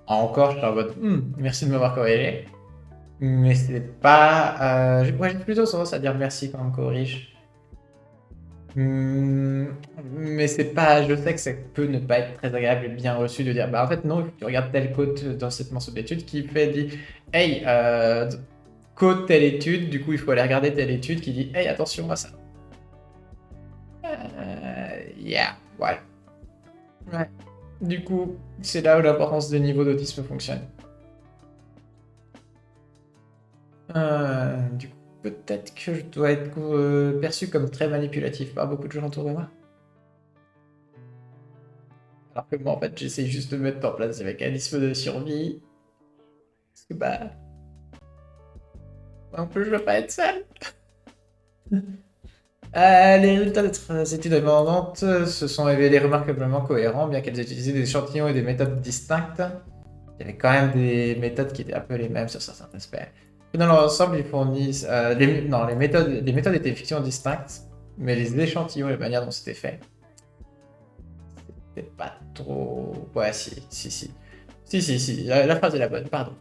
Encore, je suis en mode, merci de m'avoir corrigé. Mais c'est pas. Moi, j'ai plutôt tendance à dire merci quand on me corrige. Mais c'est pas. Je sais que ça peut ne pas être très agréable et bien reçu de dire, bah en fait, non, il faut que tu regardes telle côte dans cette morceau d'étude qui dit, hey, côte telle étude, du coup, il faut aller regarder telle étude qui dit, hey, attention à ça. Yeah, ouais. Ouais. Du coup, c'est là où l'importance des niveaux d'autisme fonctionne. Du coup, peut-être que je dois être perçu comme très manipulatif par beaucoup de gens autour de moi. Alors que moi, en fait, j'essaye juste de mettre en place des mécanismes de survie. Parce que, bah, un peu, je veux pas être seul. Les résultats de ces études indépendantes se sont révélés remarquablement cohérents, bien qu'elles utilisaient des échantillons et des méthodes distinctes. Il y avait quand même des méthodes qui étaient un peu les mêmes sur certains aspects. Et dans leur ensemble, ils fournissent. Non, les méthodes étaient effectivement distinctes, mais les échantillons et la manière dont c'était fait, c'était pas trop. Ouais, si, si, si. Si, si, si, la phrase est la bonne, pardon.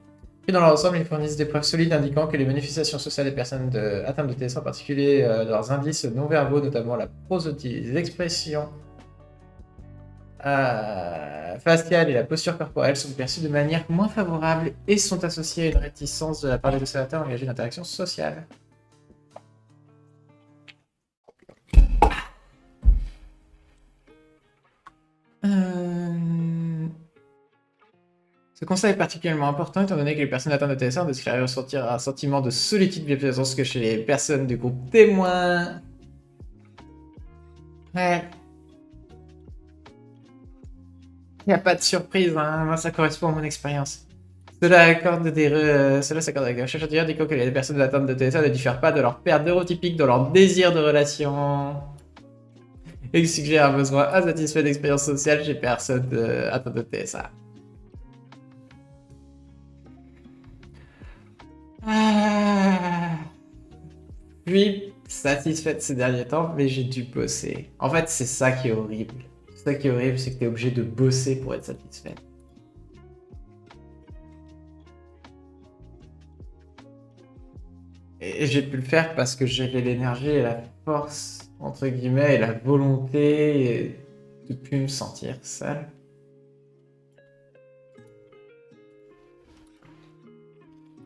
Et dans leur ensemble, ils fournissent des preuves solides indiquant que les manifestations sociales des personnes atteintes de TSA, en particulier leurs indices non-verbaux, notamment la prosodie, les expressions faciales et la posture corporelle, sont perçues de manière moins favorable et sont associées à une réticence de la part des observateurs engagés d'interaction sociale. Ce constat est particulièrement important étant donné que les personnes atteintes de TSA ont déclaré ressentir un sentiment de solitude bien plus intense que chez les personnes du groupe témoin. Ouais. Il n'y a pas de surprise, hein. Moi, ça correspond à mon expérience. Cela s'accorde avec la recherche antérieure indiquant que les personnes atteintes de TSA ne diffèrent pas de leur père neurotypique dans leur désir de relation. Et qui suggère un besoin insatisfait d'expérience sociale chez personnes atteintes de TSA. Puis, satisfaite ces derniers temps, mais j'ai dû bosser. En fait, c'est ça qui est horrible. C'est ça qui est horrible, c'est que t'es obligé de bosser pour être satisfait. Et j'ai pu le faire parce que j'avais l'énergie et la force, entre guillemets, et la volonté de plus me sentir seul.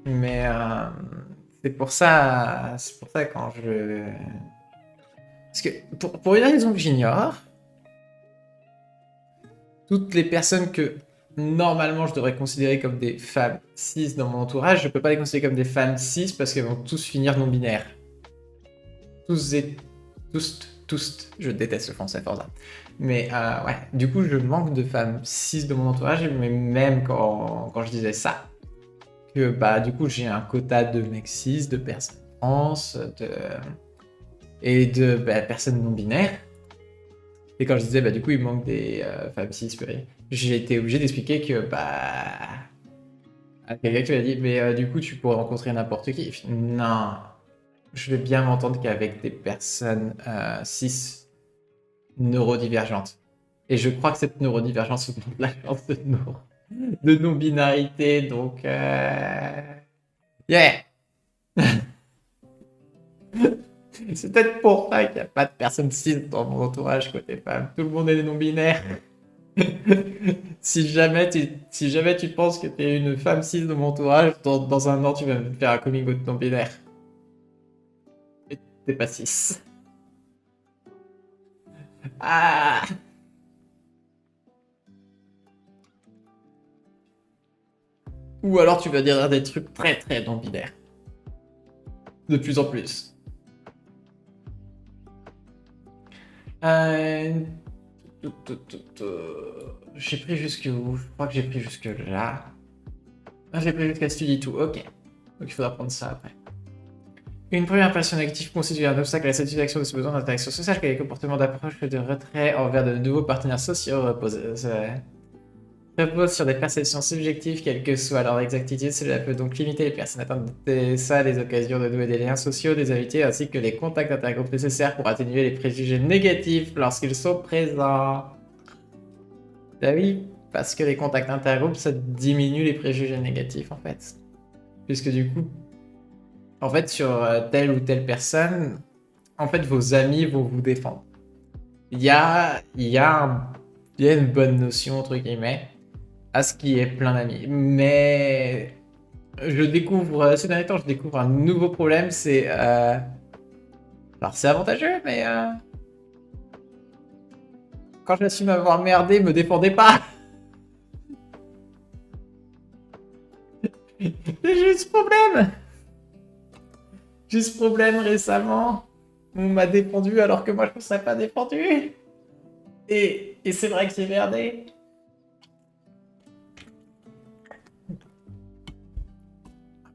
Mais c'est pour ça quand je... Parce que pour une raison que j'ignore, toutes les personnes que normalement je devrais considérer comme des femmes cis dans mon entourage, je peux pas les considérer comme des femmes cis parce qu'elles vont tous finir non binaires. Tous et tous. tous, je déteste le français pour ça. Mais ouais, du coup, je manque de femmes cis de mon entourage, mais même quand je disais ça, que bah du coup, j'ai un quota de mecs cis, de personnes trans, et de personnes non binaires. Et quand je disais, bah du coup, il manque des femmes cis, purée, j'ai été obligé d'expliquer que bah à quelqu'un qui m'a dit, mais du coup, tu pourrais rencontrer n'importe qui. Non, je vais bien m'entendre qu'avec des personnes cis neurodivergentes. Et je crois que cette neurodivergence augmente la chance de non-binarité, donc yeah. C'est peut-être pour ça qu'il n'y a pas de personnes cis dans mon entourage côté femme. Tout le monde est des non-binaires. Si jamais tu penses que tu es une femme cis de mon entourage, dans un an, tu vas me faire un coming out non-binaire. Et t'es pas cis. Ah. Ou alors tu vas dire des trucs très très non-binaires. De plus en plus. Euh... J'ai pris jusque où? Je crois que j'ai pris jusque là. Ah, j'ai pris jusqu'à Study tout. Ok. Donc il faudra prendre ça après. Une première impression négative constitue un obstacle à la satisfaction de ce besoin d'interaction sociale, car les comportements d'approche et de retrait envers de nouveaux partenaires sociaux repose sur des perceptions subjectives, quelle que soit leur exactitude. Cela peut donc limiter les personnes atteintes de ça, les occasions de nouer des liens sociaux, des amitiés, ainsi que les contacts intergroupes nécessaires pour atténuer les préjugés négatifs lorsqu'ils sont présents. Bah oui, parce que les contacts intergroupes, ça diminue les préjugés négatifs, en fait. Puisque du coup, en fait, sur telle ou telle personne, en fait, vos amis vont vous défendre. Il y a une bonne notion, entre guillemets, à ce qui est plein d'amis. Mais ces derniers temps, je découvre un nouveau problème, alors c'est avantageux, mais quand j'assume avoir merdé, me défendez pas. J'ai eu ce problème. J'ai eu ce problème récemment. On m'a défendu alors que moi je ne serais pas défendu. Et c'est vrai que j'ai merdé.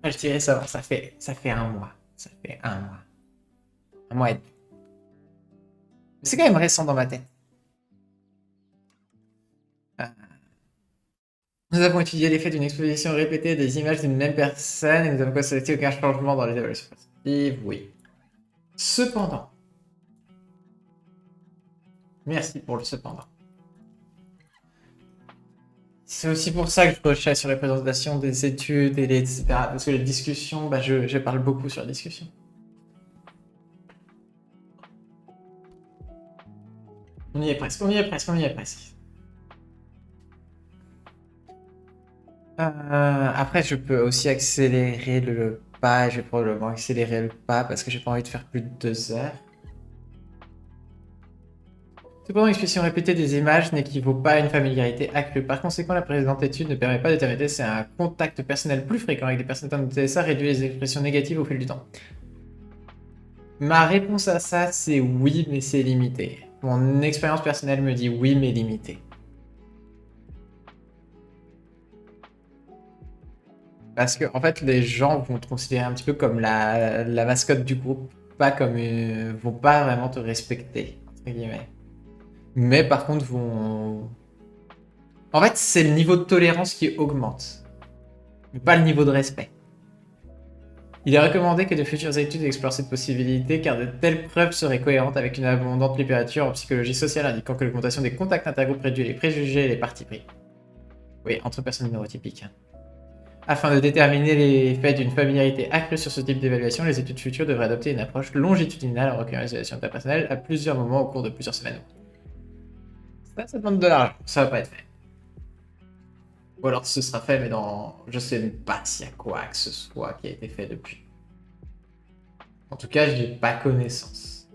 Je dirais ça fait un mois. Ça fait un mois. Un mois et demi. C'est quand même récent dans ma tête. Ah. Nous avons étudié l'effet d'une exposition répétée des images d'une même personne et nous avons constaté aucun changement dans les évaluations perceptives. Oui. Cependant, merci pour le cependant. C'est aussi pour ça que je recherche sur les présentations des études et etc. Parce que les discussions, bah, je parle beaucoup sur la discussion. On y est presque, on y est presque, on y est presque. Après, je peux aussi accélérer le pas. Je vais probablement accélérer le pas parce que j'ai pas envie de faire plus de 2 heures. Cependant, l'expression répétée des images n'équivaut pas à une familiarité accrue. Par conséquent, la présente étude ne permet pas de déterminer si un contact personnel plus fréquent avec des personnes atteintes de TSA réduit les expressions négatives au fil du temps. Ma réponse à ça, c'est oui, mais c'est limité. Mon expérience personnelle me dit oui, mais limité. Parce que, en fait, les gens vont te considérer un petit peu comme la mascotte du groupe, pas comme. Vont pas vraiment te respecter, entre guillemets. Mais par contre, vont. En fait, c'est le niveau de tolérance qui augmente, mais pas le niveau de respect. Il est recommandé que de futures études explorent cette possibilité car de telles preuves seraient cohérentes avec une abondante littérature en psychologie sociale indiquant que l'augmentation des contacts intergroupes réduit les préjugés et les partis pris. Oui, entre personnes neurotypiques. Afin de déterminer l'effet d'une familiarité accrue sur ce type d'évaluation, les études futures devraient adopter une approche longitudinale en recueillant les évaluations interpersonnelles à plusieurs moments au cours de plusieurs semaines. Ça demande de l'argent, ça va pas être fait. Ou alors ce sera fait, mais dans. Je sais même pas s'il y a quoi que ce soit qui a été fait depuis. En tout cas, j'ai pas connaissance.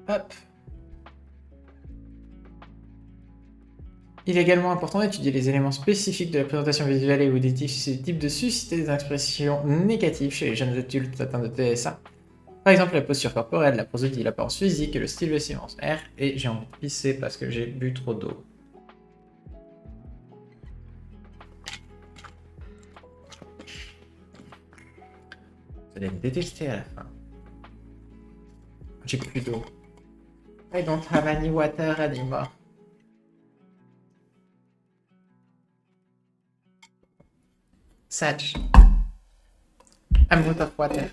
Hop. Il est également important d'étudier les éléments spécifiques de la présentation visuelle et auditive susceptibles de susciter des expressions négatives chez les jeunes adultes atteints de TSA. Par exemple, la posture corporelle, la prosodie, l'apparence physique et le style vestimentaire. Et j'ai envie de pisser parce que j'ai bu trop d'eau. Vous allez me détester à la fin. J'ai plus d'eau. I don't have any water anymore. Sage. I'm out of water.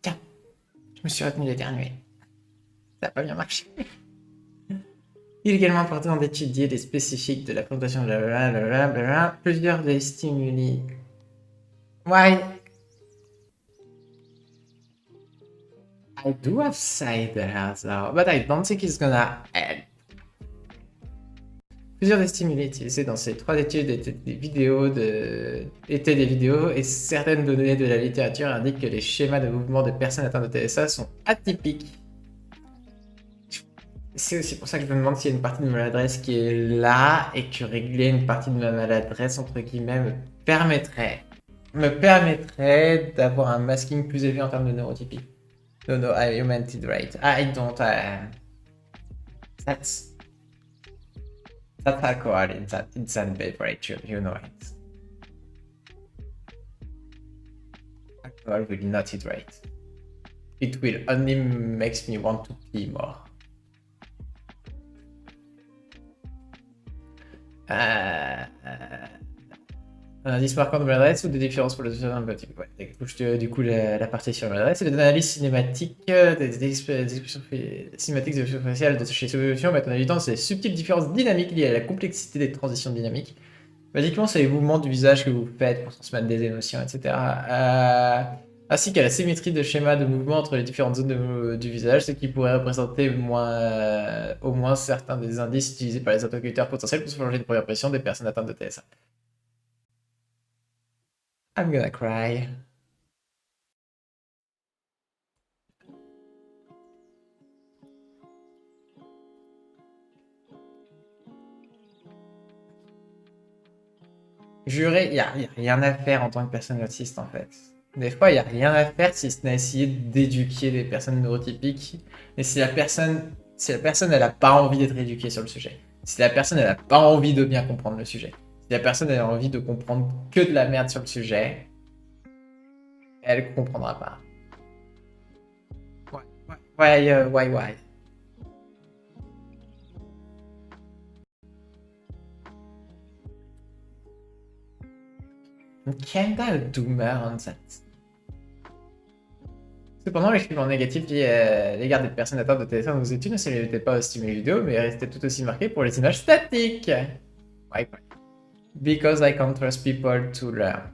Tiens, je me suis retenu d'éternuer. Ça n'a pas bien marché. Il est également important d'étudier les spécifiques de la présentation de plusieurs des stimuli. Why? I do have cider though, but I don't think it's gonna help. Plusieurs des stimuli utilisés dans ces 3 études étaient des vidéos et certaines données de la littérature indiquent que les schémas de mouvement de personnes atteintes de TSA sont atypiques. C'est aussi pour ça que je me demande s'il y a une partie de ma maladresse qui est là et que régler une partie de ma maladresse, entre guillemets, me permettrait d'avoir un masking plus élevé en termes de neurotypie. No, I meant it right. I don't. That's alcohol in that beverage, you know it. Alcohol will not hydrate. It will only makes me want to pee more. Un indice marquant de maladresse ou des différences pour le sympathique. Ouais, du coup, la partie sur la maladresse, c'est l'analyse cinématique des expressions cinématiques des expressions faciales de chez Solution mettent en évidence les subtiles différences dynamiques liées à la complexité des transitions dynamiques. Basiquement, c'est les mouvements du visage que vous faites pour transmettre des émotions, etc. Ainsi qu'à la symétrie de schéma de mouvement entre les différentes zones du visage, ce qui pourrait représenter au moins certains des indices utilisés par les interlocuteurs potentiels pour se forger une première impression des personnes atteintes de TSA. I'm gonna cry. Juré, il n'y a rien à faire en tant que personne autiste en fait. Des fois, il n'y a rien à faire si ce n'est essayer d'éduquer les personnes neurotypiques. Mais si la personne elle n'a pas envie d'être éduquée sur le sujet, si la personne elle n'a pas envie de bien comprendre le sujet, si la personne elle a envie de comprendre que de la merde sur le sujet, elle ne comprendra pas. Why? Kinda a doomer on that. Cependant, l'écriture négatif lié à l'égard des personnes atteintes de TSA dans nos études ne se limitait pas aux stimuli vidéo, mais restait tout aussi marqué pour les images statiques. Why? Because I can't trust people to learn.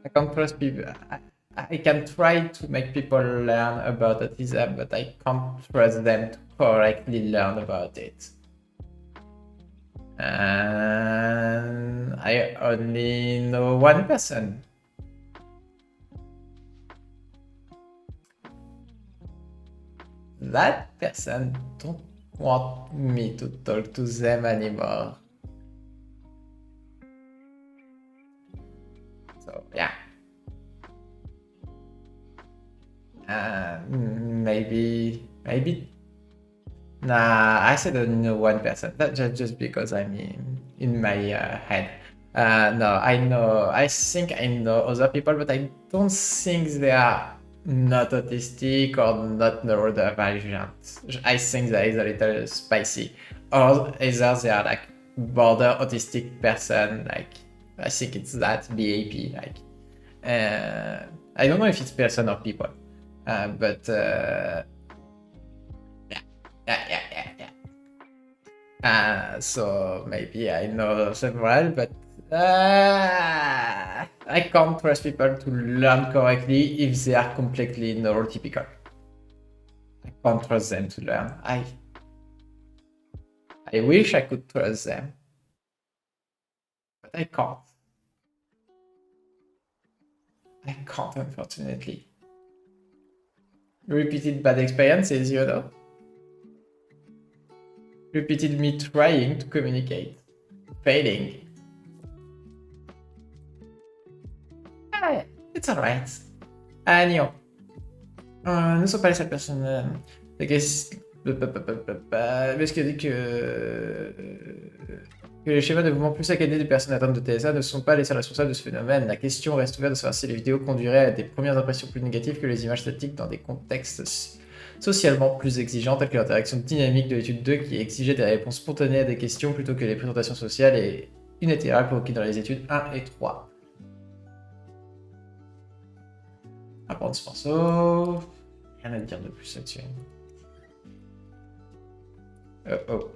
I can't trust people. I can try to make people learn about autism, but I can't trust them to correctly learn about it. And I only know one person. That person don't want me to talk to them anymore. So yeah. Maybe. Nah, I said I know one person. That's just because I'm in my head. No, I think I know other people, but I don't think they are not autistic or not neurodivergent. I think that is a little spicy. Or either they are like border autistic person, like I think it's that BAP, like I don't know if it's person or people. But yeah. So maybe I know several, but I can't trust people to learn correctly if they are completely neurotypical. I can't trust them to learn. I wish I could trust them, but I can't. Unfortunately. Repeated bad experiences, you know. Repeated me trying to communicate. Failing. Ah, it's alright. Agneau. Ne sont pas les seules personnes. Parce que dit que les schémas de mouvement plus saccadés des personnes atteintes de TSA ne sont pas les seuls responsables de ce phénomène. La question reste ouverte de savoir si les vidéos conduiraient à des premières impressions plus négatives que les images statiques dans des contextes socialement plus exigeants, tels que l'interaction dynamique de l'étude 2 qui exigeait des réponses spontanées à des questions plutôt que les présentations sociales et unilatérales provoquées dans les études 1 et 3. Apprendre ce morceau. Rien à dire de plus là-dessus. Oh.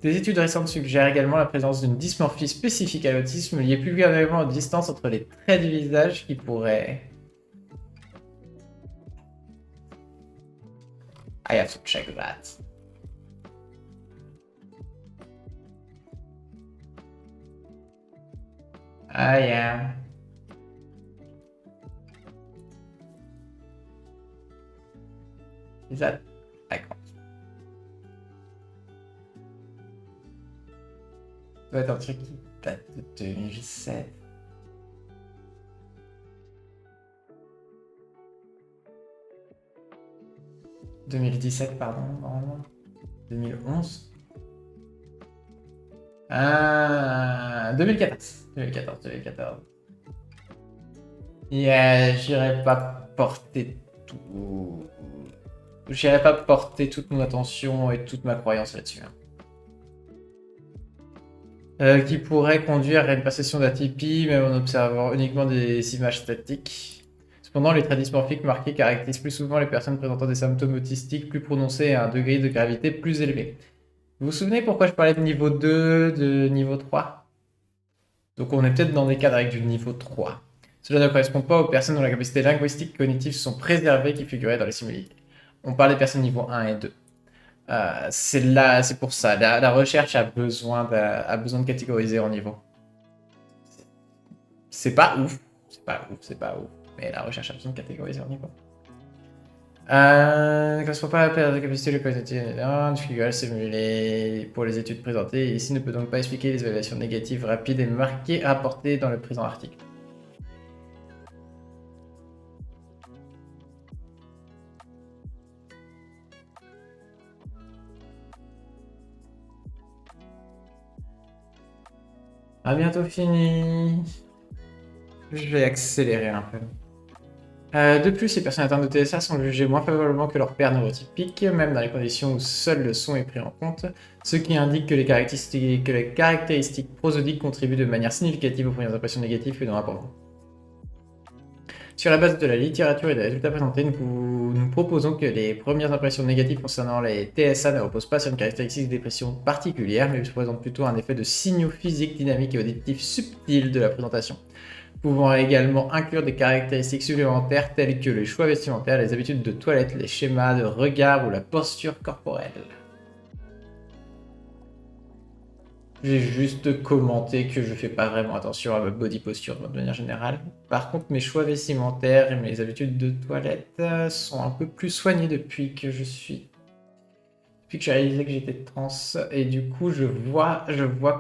Des études récentes suggèrent également la présence d'une dysmorphie spécifique à l'autisme liée plus gravément aux distances entre les traits du visage qui pourraient... I have to check that. Ah, yeah. Is that... D'accord. Ça doit être un truc qui date de 2007. « 2017, pardon, normalement. 2011. Ah, 2014. 2014. Yeah, j'irai pas porter tout... J'irai pas porter toute mon attention et toute ma croyance là-dessus. Qui pourrait conduire à une perception d'atypie, même en observant uniquement des images statiques. Cependant, les traits dysmorphiques marqués caractérisent plus souvent les personnes présentant des symptômes autistiques plus prononcés et à un degré de gravité plus élevé. Vous vous souvenez pourquoi je parlais de niveau 2, de niveau 3? Donc on est peut-être dans des cadres avec du niveau 3. Cela ne correspond pas aux personnes dont la capacité linguistique cognitive sont préservées qui figuraient dans les similitudes. On parle des personnes niveau 1 et 2. C'est pour ça. La recherche a besoin de catégoriser en niveau. C'est pas ouf. Mais la recherche a besoin de catégoriser en niveau. Ne correspond pas à la perte de capacité de cognitive figurale simulée pour les études présentées. Et ici ne peut donc pas expliquer les évaluations négatives rapides et marquées apportées dans le présent article. A bientôt fini. Je vais accélérer un peu. De plus, les personnes atteintes de TSA sont jugées moins favorablement que leurs pairs neurotypiques, même dans les conditions où seul le son est pris en compte, ce qui indique que les caractéristiques prosodiques contribuent de manière significative aux premières impressions négatives que nous rapportons. Sur la base de la littérature et des résultats présentés, nous proposons que les premières impressions négatives concernant les TSA ne reposent pas sur une caractéristique de dépression particulière, mais présentent plutôt un effet de signaux physiques, dynamiques et auditifs subtils de la présentation, pouvant également inclure des caractéristiques supplémentaires telles que le choix vestimentaire, les habitudes de toilette, les schémas de regard ou la posture corporelle. J'ai juste commenté que je fais pas vraiment attention à ma body posture de manière générale. Par contre, mes choix vestimentaires et mes habitudes de toilette sont un peu plus soignés depuis que j'ai réalisé que j'étais trans, et du coup je vois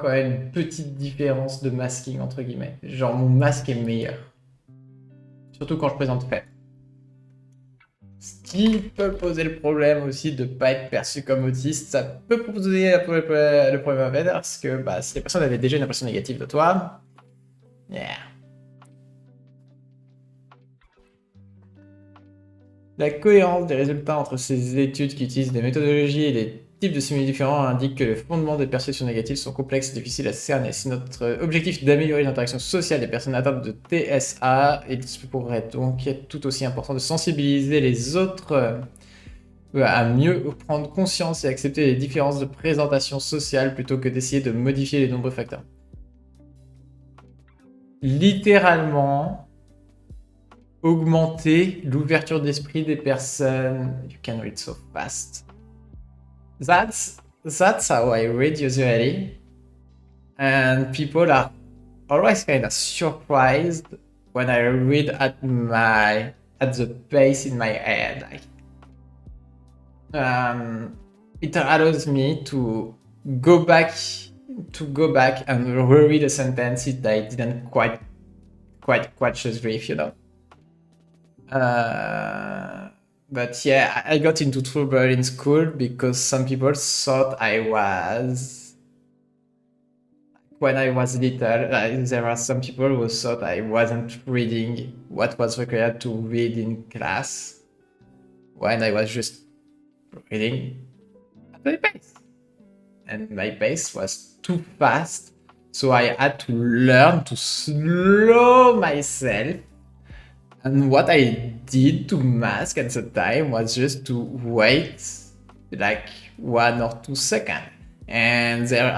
quand même une petite différence de masking entre guillemets. Genre mon masque est meilleur. Surtout quand je présente fait. Ce qui peut poser le problème aussi de ne pas être perçu comme autiste. Ça peut poser le problème à fait parce que si les personnes avaient déjà une impression négative de toi, yeah. La cohérence des résultats entre ces études qui utilisent des méthodologies et des types de simili différents indique que les fondements des perceptions négatives sont complexes et difficiles à cerner. Si notre objectif est d'améliorer l'interaction sociale des personnes atteintes de TSA, il pourrait donc être tout aussi important de sensibiliser les autres à mieux prendre conscience et accepter les différences de présentation sociale plutôt que d'essayer de modifier les nombreux facteurs. Littéralement, augmenter l'ouverture d'esprit des personnes. You can read so fast. That's how I read usually. And people are always kind of surprised when I read at the pace in my head. It allows me to go back and reread a sentence that I didn't quite just brief, you know. But yeah, I got into trouble in school because some people thought I was, when I was little, there are some people who thought I wasn't reading what was required to read in class when I was just reading at my pace. And my pace was too fast, so I had to learn to slow myself. And what I did to mask at the time was just to wait like 1 or 2 seconds. And there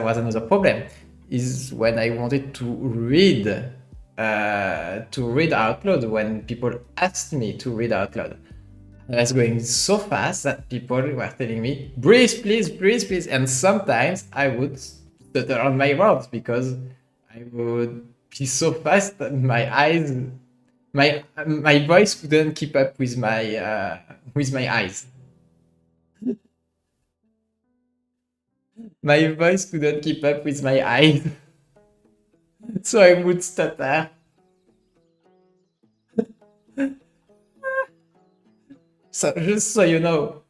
was another problem, is when I wanted to read out loud, when people asked me to read out loud. I was going so fast that people were telling me, breathe, please, breathe, please. And sometimes I would stutter on my words because I would be so fast that my voice couldn't keep up with my eyes. My voice couldn't keep up with my eyes. So I would stutter. So just so you know,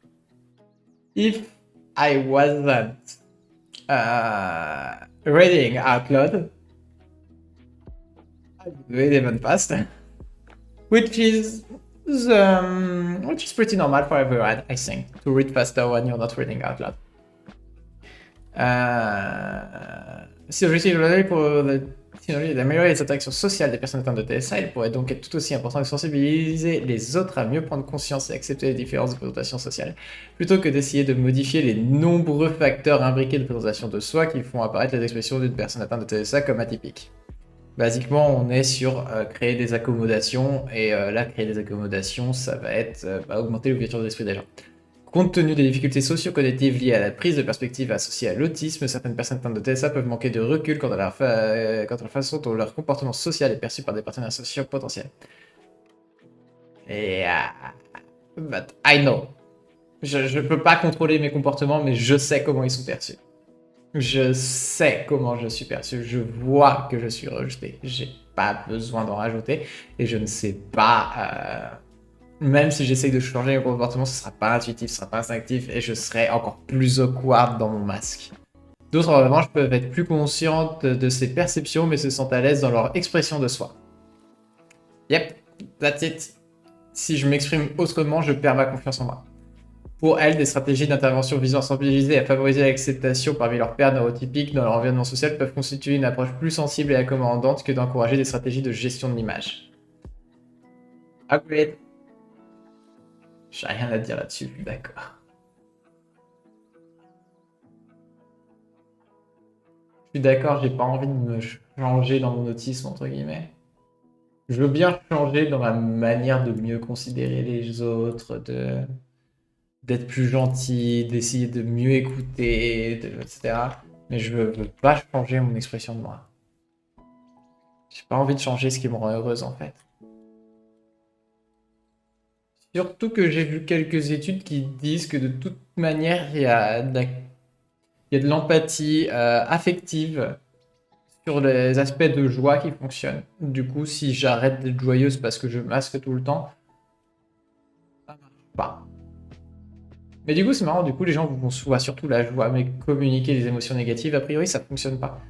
if I wasn't reading out loud, I would read even faster. Which is pretty normal for everyone, I think, to read faster when you're not reading out loud. Si l'objectif est d'améliorer les interactions sociales des personnes atteintes de TSA, il pourrait donc être tout aussi important de sensibiliser les autres à mieux prendre conscience et accepter les différences de présentation sociale, plutôt que d'essayer de modifier les nombreux facteurs imbriqués de présentation de soi qui font apparaître les expressions d'une personne atteinte de TSA comme atypiques. Basiquement, on est sur créer des accommodations, et là, créer des accommodations, ça va être augmenter l'ouverture d'esprit des gens. Compte tenu des difficultés socio-cognitives liées à la prise de perspective associée à l'autisme, certaines personnes atteintes de TSA peuvent manquer de recul quant à la façon dont leur comportement social est perçu par des partenaires sociaux potentiels. Et but I know. Je peux pas contrôler mes comportements, mais je sais comment ils sont perçus. Je sais comment je suis perçu, je vois que je suis rejeté. J'ai pas besoin d'en rajouter et je ne sais pas. Même si j'essaye de changer mon comportement, ce sera pas intuitif, ce sera pas instinctif et je serai encore plus awkward dans mon masque. D'autres, en revanche, peuvent être plus conscientes de ces perceptions mais se sentent à l'aise dans leur expression de soi. Yep, that's it. Si je m'exprime autrement, je perds ma confiance en moi. Pour elles, des stratégies d'intervention visant à sensibiliser et à favoriser l'acceptation parmi leurs pairs neurotypiques dans leur environnement social peuvent constituer une approche plus sensible et accommodante que d'encourager des stratégies de gestion de l'image. Agreed. J'ai rien à dire là-dessus, d'accord. Je suis d'accord, j'ai pas envie de me changer dans mon autisme, entre guillemets. Je veux bien changer dans ma manière de mieux considérer les autres, d'être plus gentil, d'essayer de mieux écouter, etc. Mais je veux pas changer mon expression de moi. J'ai pas envie de changer ce qui me rend heureuse en fait. Surtout que j'ai vu quelques études qui disent que de toute manière, il y a de l'empathie affective sur les aspects de joie qui fonctionnent. Du coup, si j'arrête d'être joyeuse parce que je masque tout le temps, ça marche pas. Mais du coup, c'est marrant, du coup, les gens voient surtout la joie, mais communiquer les émotions négatives, a priori, ça fonctionne pas.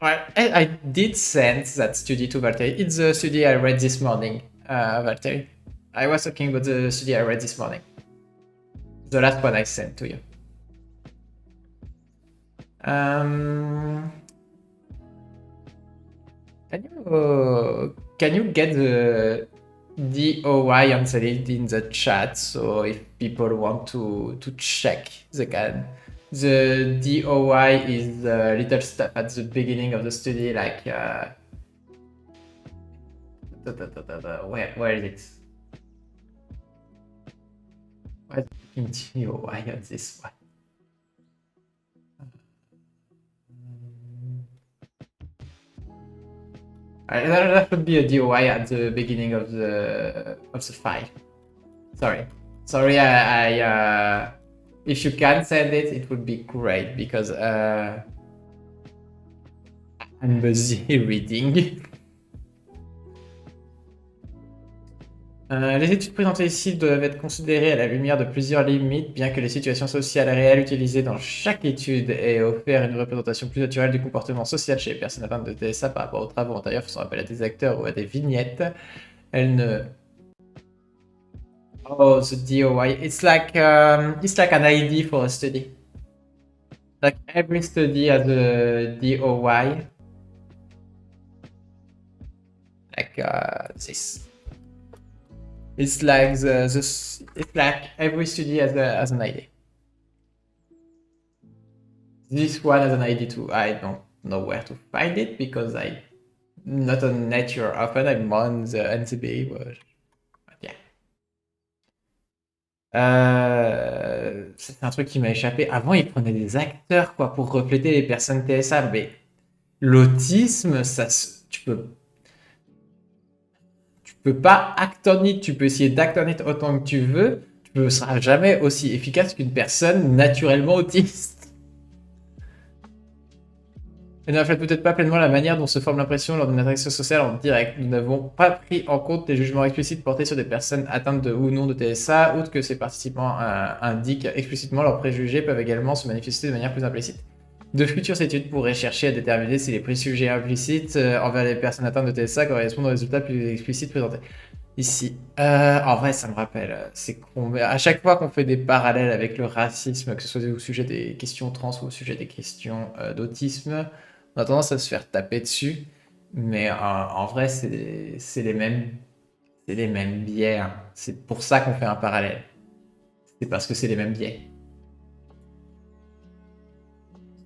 Well, I did send that study to Valtteri. It's the study I read this morning, Valtteri. I was talking about the study I read this morning. The last one I sent to you. Can you get the DOI answered in the chat, so if people want to check, they can. The DOI is the little stuff at the beginning of the study, like where is it? Where's the DOI on this one? That would be a DOI at the beginning of the file. Sorry. If you can send it, it would be great because I'm busy reading. Les études présentées ici doivent être considérées à la lumière de plusieurs limites, bien que les situations sociales réelles utilisées dans chaque étude aient offert une représentation plus naturelle du comportement social chez les personnes atteintes de TSA par rapport aux travaux antérieurs faisant appel à des acteurs ou à des vignettes. Elles ne... Oh, the DOI. It's like an ID for a study. Like every study has a DOI. Like this. It's like it's like every study has an ID. This one has an ID too. I don't know where to find it because I'm not on Nature often. I'm on the NCBI, but yeah. C'est un truc qui m'a échappé. Avant, ils prenaient des acteurs quoi pour refléter les personnes TSA, mais l'autisme, tu peux pas act on it. Tu peux essayer d'act on it autant que tu veux. Tu ne seras jamais aussi efficace qu'une personne naturellement autiste. Elle ne reflète peut-être pas pleinement la manière dont se forme l'impression lors d'une interaction sociale en direct. Nous n'avons pas pris en compte les jugements explicites portés sur des personnes atteintes de ou non de TSA, outre que ces participants indiquent explicitement leurs préjugés peuvent également se manifester de manière plus implicite. De futures études pourraient chercher à déterminer si les préjugés implicites envers les personnes atteintes de TSA correspondent aux résultats plus explicites présentés. Ici. En vrai, ça me rappelle, c'est à chaque fois qu'on fait des parallèles avec le racisme, que ce soit au sujet des questions trans ou au sujet des questions d'autisme, on a tendance à se faire taper dessus, mais en vrai, c'est les mêmes biais, hein. C'est pour ça qu'on fait un parallèle. C'est parce que c'est les mêmes biais.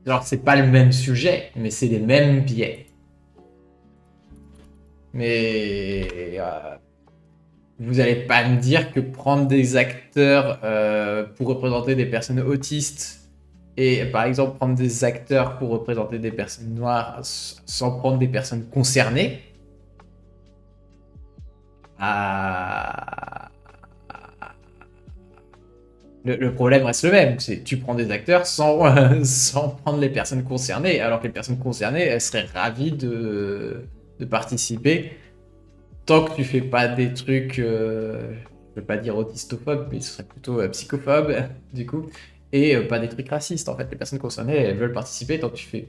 Genre, c'est pas le même sujet, mais c'est les mêmes biais. Mais vous n'allez pas me dire que prendre des acteurs pour représenter des personnes autistes et par exemple prendre des acteurs pour représenter des personnes noires sans prendre des personnes concernées, ah, le problème reste le même. C'est tu prends des acteurs sans prendre les personnes concernées, alors que les personnes concernées, elles seraient ravies de participer tant que tu fais pas des trucs, je veux pas dire autistophobes, mais ce serait plutôt psychophobe, du coup, et pas des trucs racistes. En fait, les personnes concernées, elles veulent participer tant que tu fais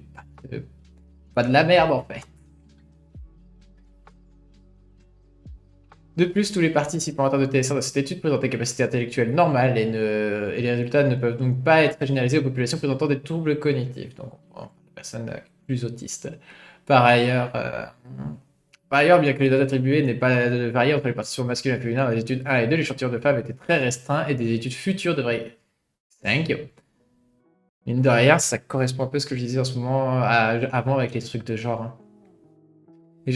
pas de la merde, en fait. De plus, tous les participants atteints de TSA dans cette étude présentent des capacités intellectuelles normales et les résultats ne peuvent donc pas être généralisés aux populations présentant des troubles cognitifs, donc bon, les personnes plus autistes. Par ailleurs, bien que les dates attribuées n'aient pas varié entre les participations masculines et féminines dans les études 1 et 2, l'échantillon de femmes était très restreint et des études futures devraient... Thank you. Mine de rien, ça correspond un peu à ce que je disais en ce moment, avant avec les trucs de genre, hein. Et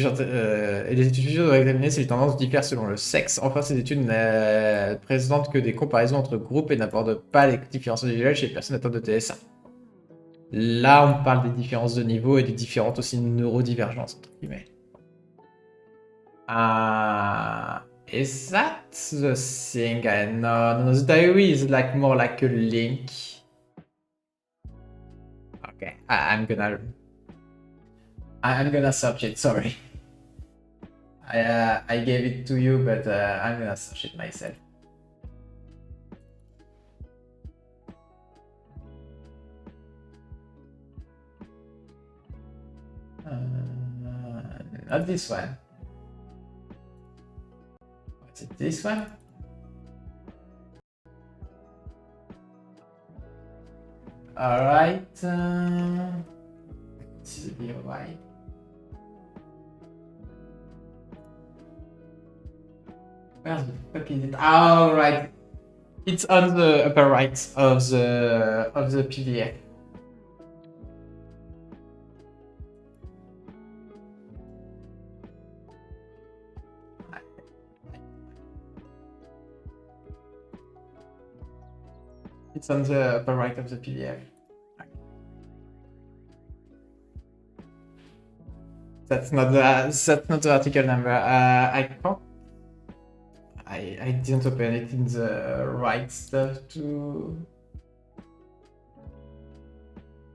les études futures devraient examiner si les tendances diffèrent selon le sexe. Enfin, ces études ne présentent que des comparaisons entre groupes et n'abordent pas les différences individuelles chez les personnes atteintes de TSA. Là, on parle des différences de niveau et des différentes aussi neurodivergences, entre guillemets. Is that the thing? No, the diary is like more like a link. Okay, I'm gonna search it. Sorry, I gave it to you, but I'm gonna search it myself. Not this one. What's it? This one? All right. This is the DIY. Where the fuck is it? All right. It's on the upper right of the PDF. It's on the upper right of the PDF. that's not the article number. I can't. I didn't open it in the right stuff to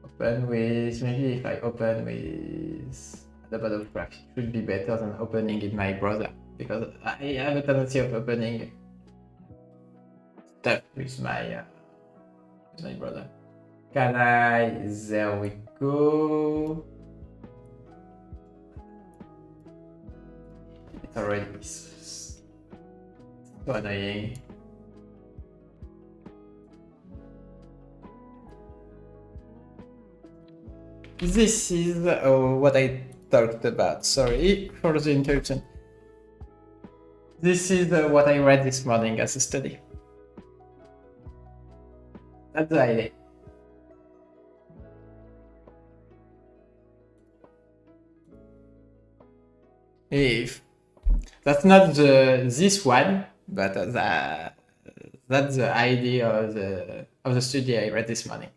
open with. Maybe if I open with Adobe Graph, it should be better than opening in my browser, because I have a tendency of opening stuff with my browser. Can I? There we go. It's already so annoying. This is what I talked about. Sorry for the interruption. This is what I read this morning as a study. That's the idea. If that's not this one, but that's the idea of the study I read this morning.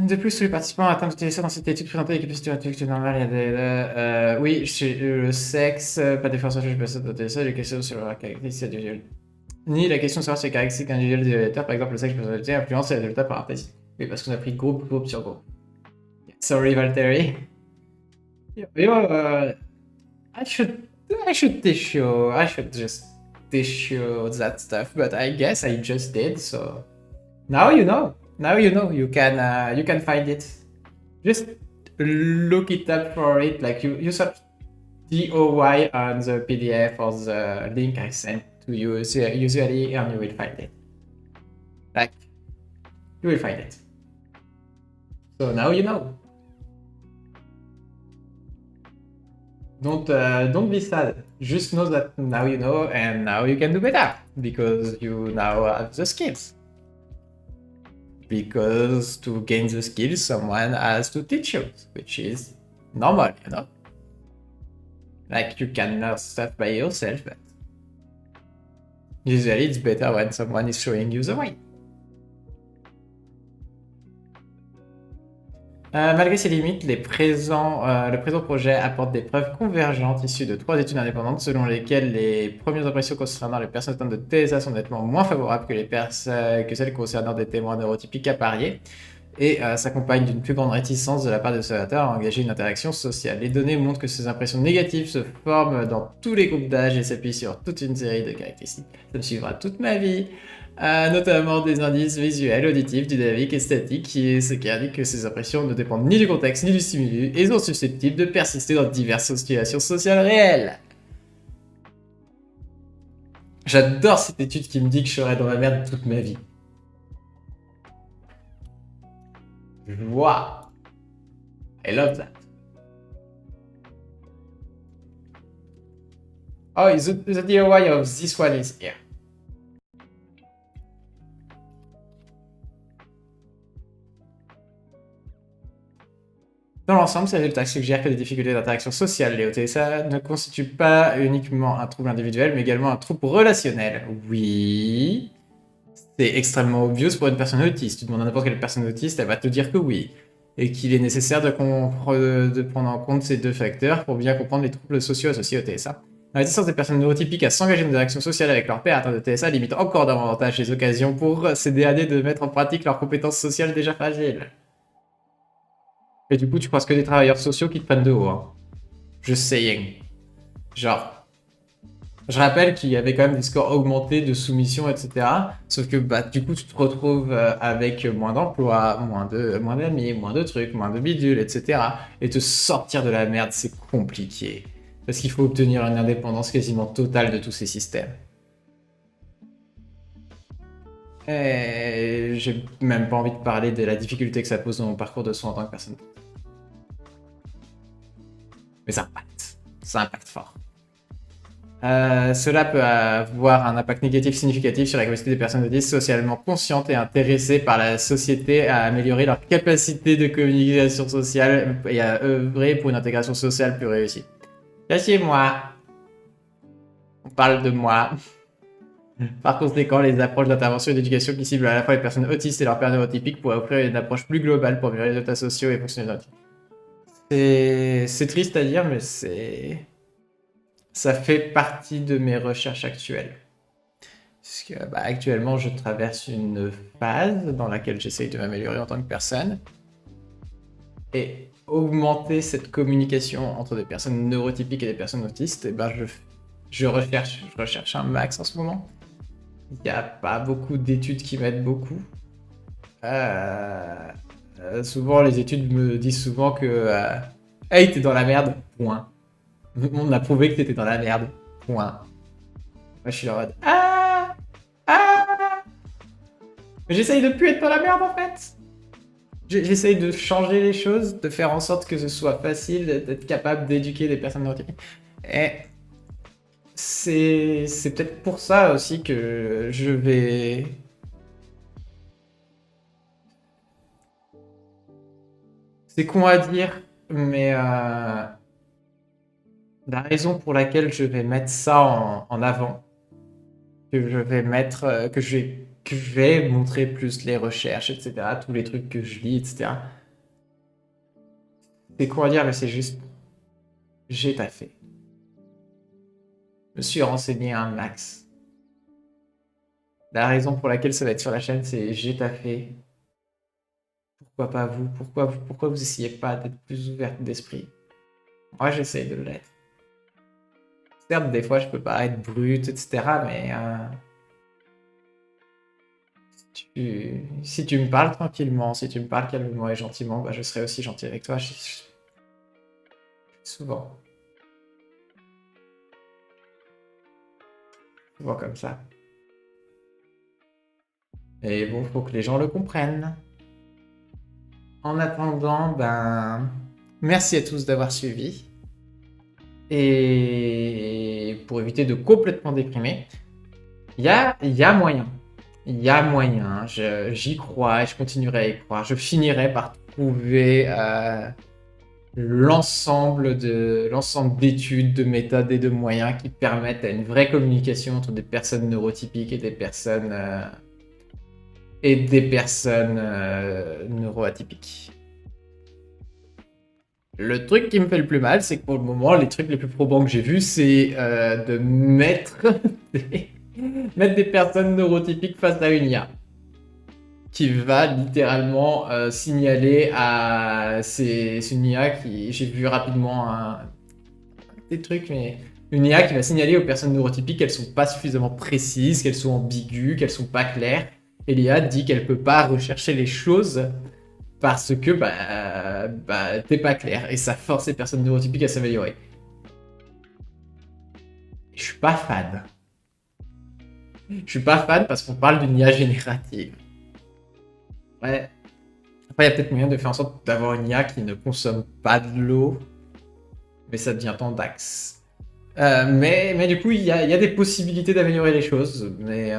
De plus, tous les participants atteints de TSA dans cette étude présentée les capacités intellectuelles normales. Il y a des, oui, le sexe, pas d'effort social, pas de TSA, les questions sur la caractéristique individuelle. Ni la question de savoir si les caractéristiques individuelles des électeurs, par exemple le sexe, personnalité, influence les résultats par artiste. Oui, parce qu'on a pris groupe sur groupe. Sorry, Valtteri. I should teach you. I should just teach you that stuff, but I guess I just did. So now you know. Now you know. You can find it. Just look it up for it. Like you search DOY on the PDF or the link I sent to you usually, and you will find it. Like you will find it. So now you know. Don't be sad. Just know that now you know, and now you can do better because you now have the skills. Because to gain the skills, someone has to teach you, which is normal, you know. Like you can learn stuff by yourself, but usually it's better when someone is showing you the way. Malgré ses limites, le présent projet apporte des preuves convergentes issues de 3 études indépendantes selon lesquelles les premières impressions concernant les personnes atteintes de TSA sont nettement moins favorables que celles concernant des témoins neurotypiques appariés et s'accompagnent d'une plus grande réticence de la part des observateurs à engager une interaction sociale. Les données montrent que ces impressions négatives se forment dans tous les groupes d'âge et s'appuient sur toute une série de caractéristiques. Ça me suivra toute ma vie. Notamment des indices visuels, auditifs, dynamiques et statiques, ce qui indique que ces impressions ne dépendent ni du contexte ni du stimulus et sont susceptibles de persister dans diverses situations sociales réelles. J'adore cette étude qui me dit que je serai dans la merde toute ma vie. Wow. I love that. Oh, the DIY of this one is here. Dans l'ensemble, ces résultats suggèrent que les difficultés d'interaction sociale liées au TSA ne constituent pas uniquement un trouble individuel, mais également un trouble relationnel. Oui, c'est extrêmement obvious pour une personne autiste. Tu demandes à n'importe quelle personne autiste, elle va te dire que oui. Et qu'il est nécessaire de prendre en compte ces deux facteurs pour bien comprendre les troubles sociaux associés au TSA. La réticence des personnes neurotypiques à s'engager dans des actions sociales avec leur père atteint de TSA limite encore davantage les occasions pour ces DAD de mettre en pratique leurs compétences sociales déjà fragiles. Et du coup, tu croises que des travailleurs sociaux qui te prennent de haut. Hein. Just saying. Genre, je rappelle qu'il y avait quand même des scores augmentés de soumission, etc. Sauf que bah, du coup, tu te retrouves avec moins d'emplois, moins d'amis, moins de trucs, moins de bidules, etc. Et te sortir de la merde, c'est compliqué. Parce qu'il faut obtenir une indépendance quasiment totale de tous ces systèmes. Et j'ai même pas envie de parler de la difficulté que ça pose dans mon parcours de soins en tant que personne. Mais ça impacte fort. Cela peut avoir un impact négatif significatif sur la capacité des personnes autistes socialement conscientes et intéressées par la société à améliorer leur capacité de communication sociale et à œuvrer pour une intégration sociale plus réussie. Là, c'est moi. On parle de moi. Par conséquent, les approches d'intervention et d'éducation qui ciblent à la fois les personnes autistes et leurs pairs neurotypiques pourraient offrir une approche plus globale pour améliorer les états sociaux et fonctionnels. C'est triste à dire, mais ça fait partie de mes recherches actuelles. Parce que, actuellement, je traverse une phase dans laquelle j'essaye de m'améliorer en tant que personne. Et augmenter cette communication entre des personnes neurotypiques et des personnes autistes, et je recherche un max en ce moment. Il n'y a pas beaucoup d'études qui m'aident beaucoup. Souvent, les études me disent souvent que hey, t'es dans la merde, point. On a prouvé que t'étais dans la merde, point. Moi, je suis en mode ah. Mais j'essaye de plus être dans la merde en fait. J'essaye de changer les choses, de faire en sorte que ce soit facile d'être capable d'éduquer des personnes neurotypiques. Et c'est peut-être pour ça aussi que je vais. C'est con à dire, mais la raison pour laquelle je vais mettre ça en avant, que je vais mettre, que je vais montrer plus les recherches, etc., tous les trucs que je lis, etc. C'est con à dire, mais c'est juste, j'ai taffé. Je me suis renseigné un max. La raison pour laquelle ça va être sur la chaîne, c'est j'ai taffé. Pourquoi pas vous? Pourquoi vous essayez pas d'être plus ouverte d'esprit? Moi, j'essaye de l'être. Certes, des fois, je peux paraître brute, etc., mais si tu me parles tranquillement, si tu me parles calmement et gentiment, je serai aussi gentil avec toi. Souvent. Souvent comme ça. Et bon, faut que les gens le comprennent. En attendant, merci à tous d'avoir suivi. Et pour éviter de complètement déprimer, il y a moyen. Il y a moyen. J'y crois et je continuerai à y croire. Je finirai par trouver l'ensemble d'études, de méthodes et de moyens qui permettent à une vraie communication entre des personnes neurotypiques et des personnes neuroatypiques. Le truc qui me fait le plus mal, c'est que pour le moment, les trucs les plus probants que j'ai vus, c'est de mettre des personnes neurotypiques face à une IA qui va littéralement signaler à... C'est une IA qui... J'ai vu rapidement des trucs, mais une IA qui va signaler aux personnes neurotypiques qu'elles sont pas suffisamment précises, qu'elles sont ambiguës, qu'elles sont pas claires. Et l'IA dit qu'elle peut pas rechercher les choses parce que t'es pas clair. Et ça force les personnes neurotypiques à s'améliorer. Je suis pas fan. Je suis pas fan parce qu'on parle d'une IA générative. Ouais. Après, il y a peut-être moyen de faire en sorte d'avoir une IA qui ne consomme pas de l'eau, mais ça devient tant d'axe. Mais du coup, il y a des possibilités d'améliorer les choses, mais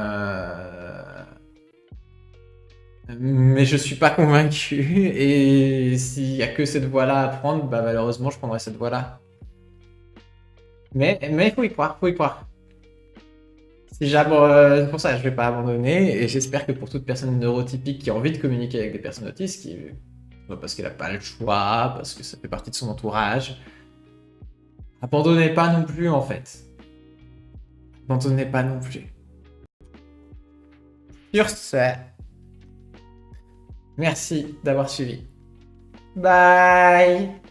je suis pas convaincu. Et s'il y a que cette voie-là à prendre, malheureusement, je prendrai cette voie-là. Mais il faut y croire, faut y croire. C'est pour ça que je vais pas abandonner, et j'espère que pour toute personne neurotypique qui a envie de communiquer avec des personnes autistes, parce qu'elle a pas le choix, parce que ça fait partie de son entourage, abandonnez pas non plus en fait. Abandonnez pas non plus. Sur ce, merci d'avoir suivi. Bye!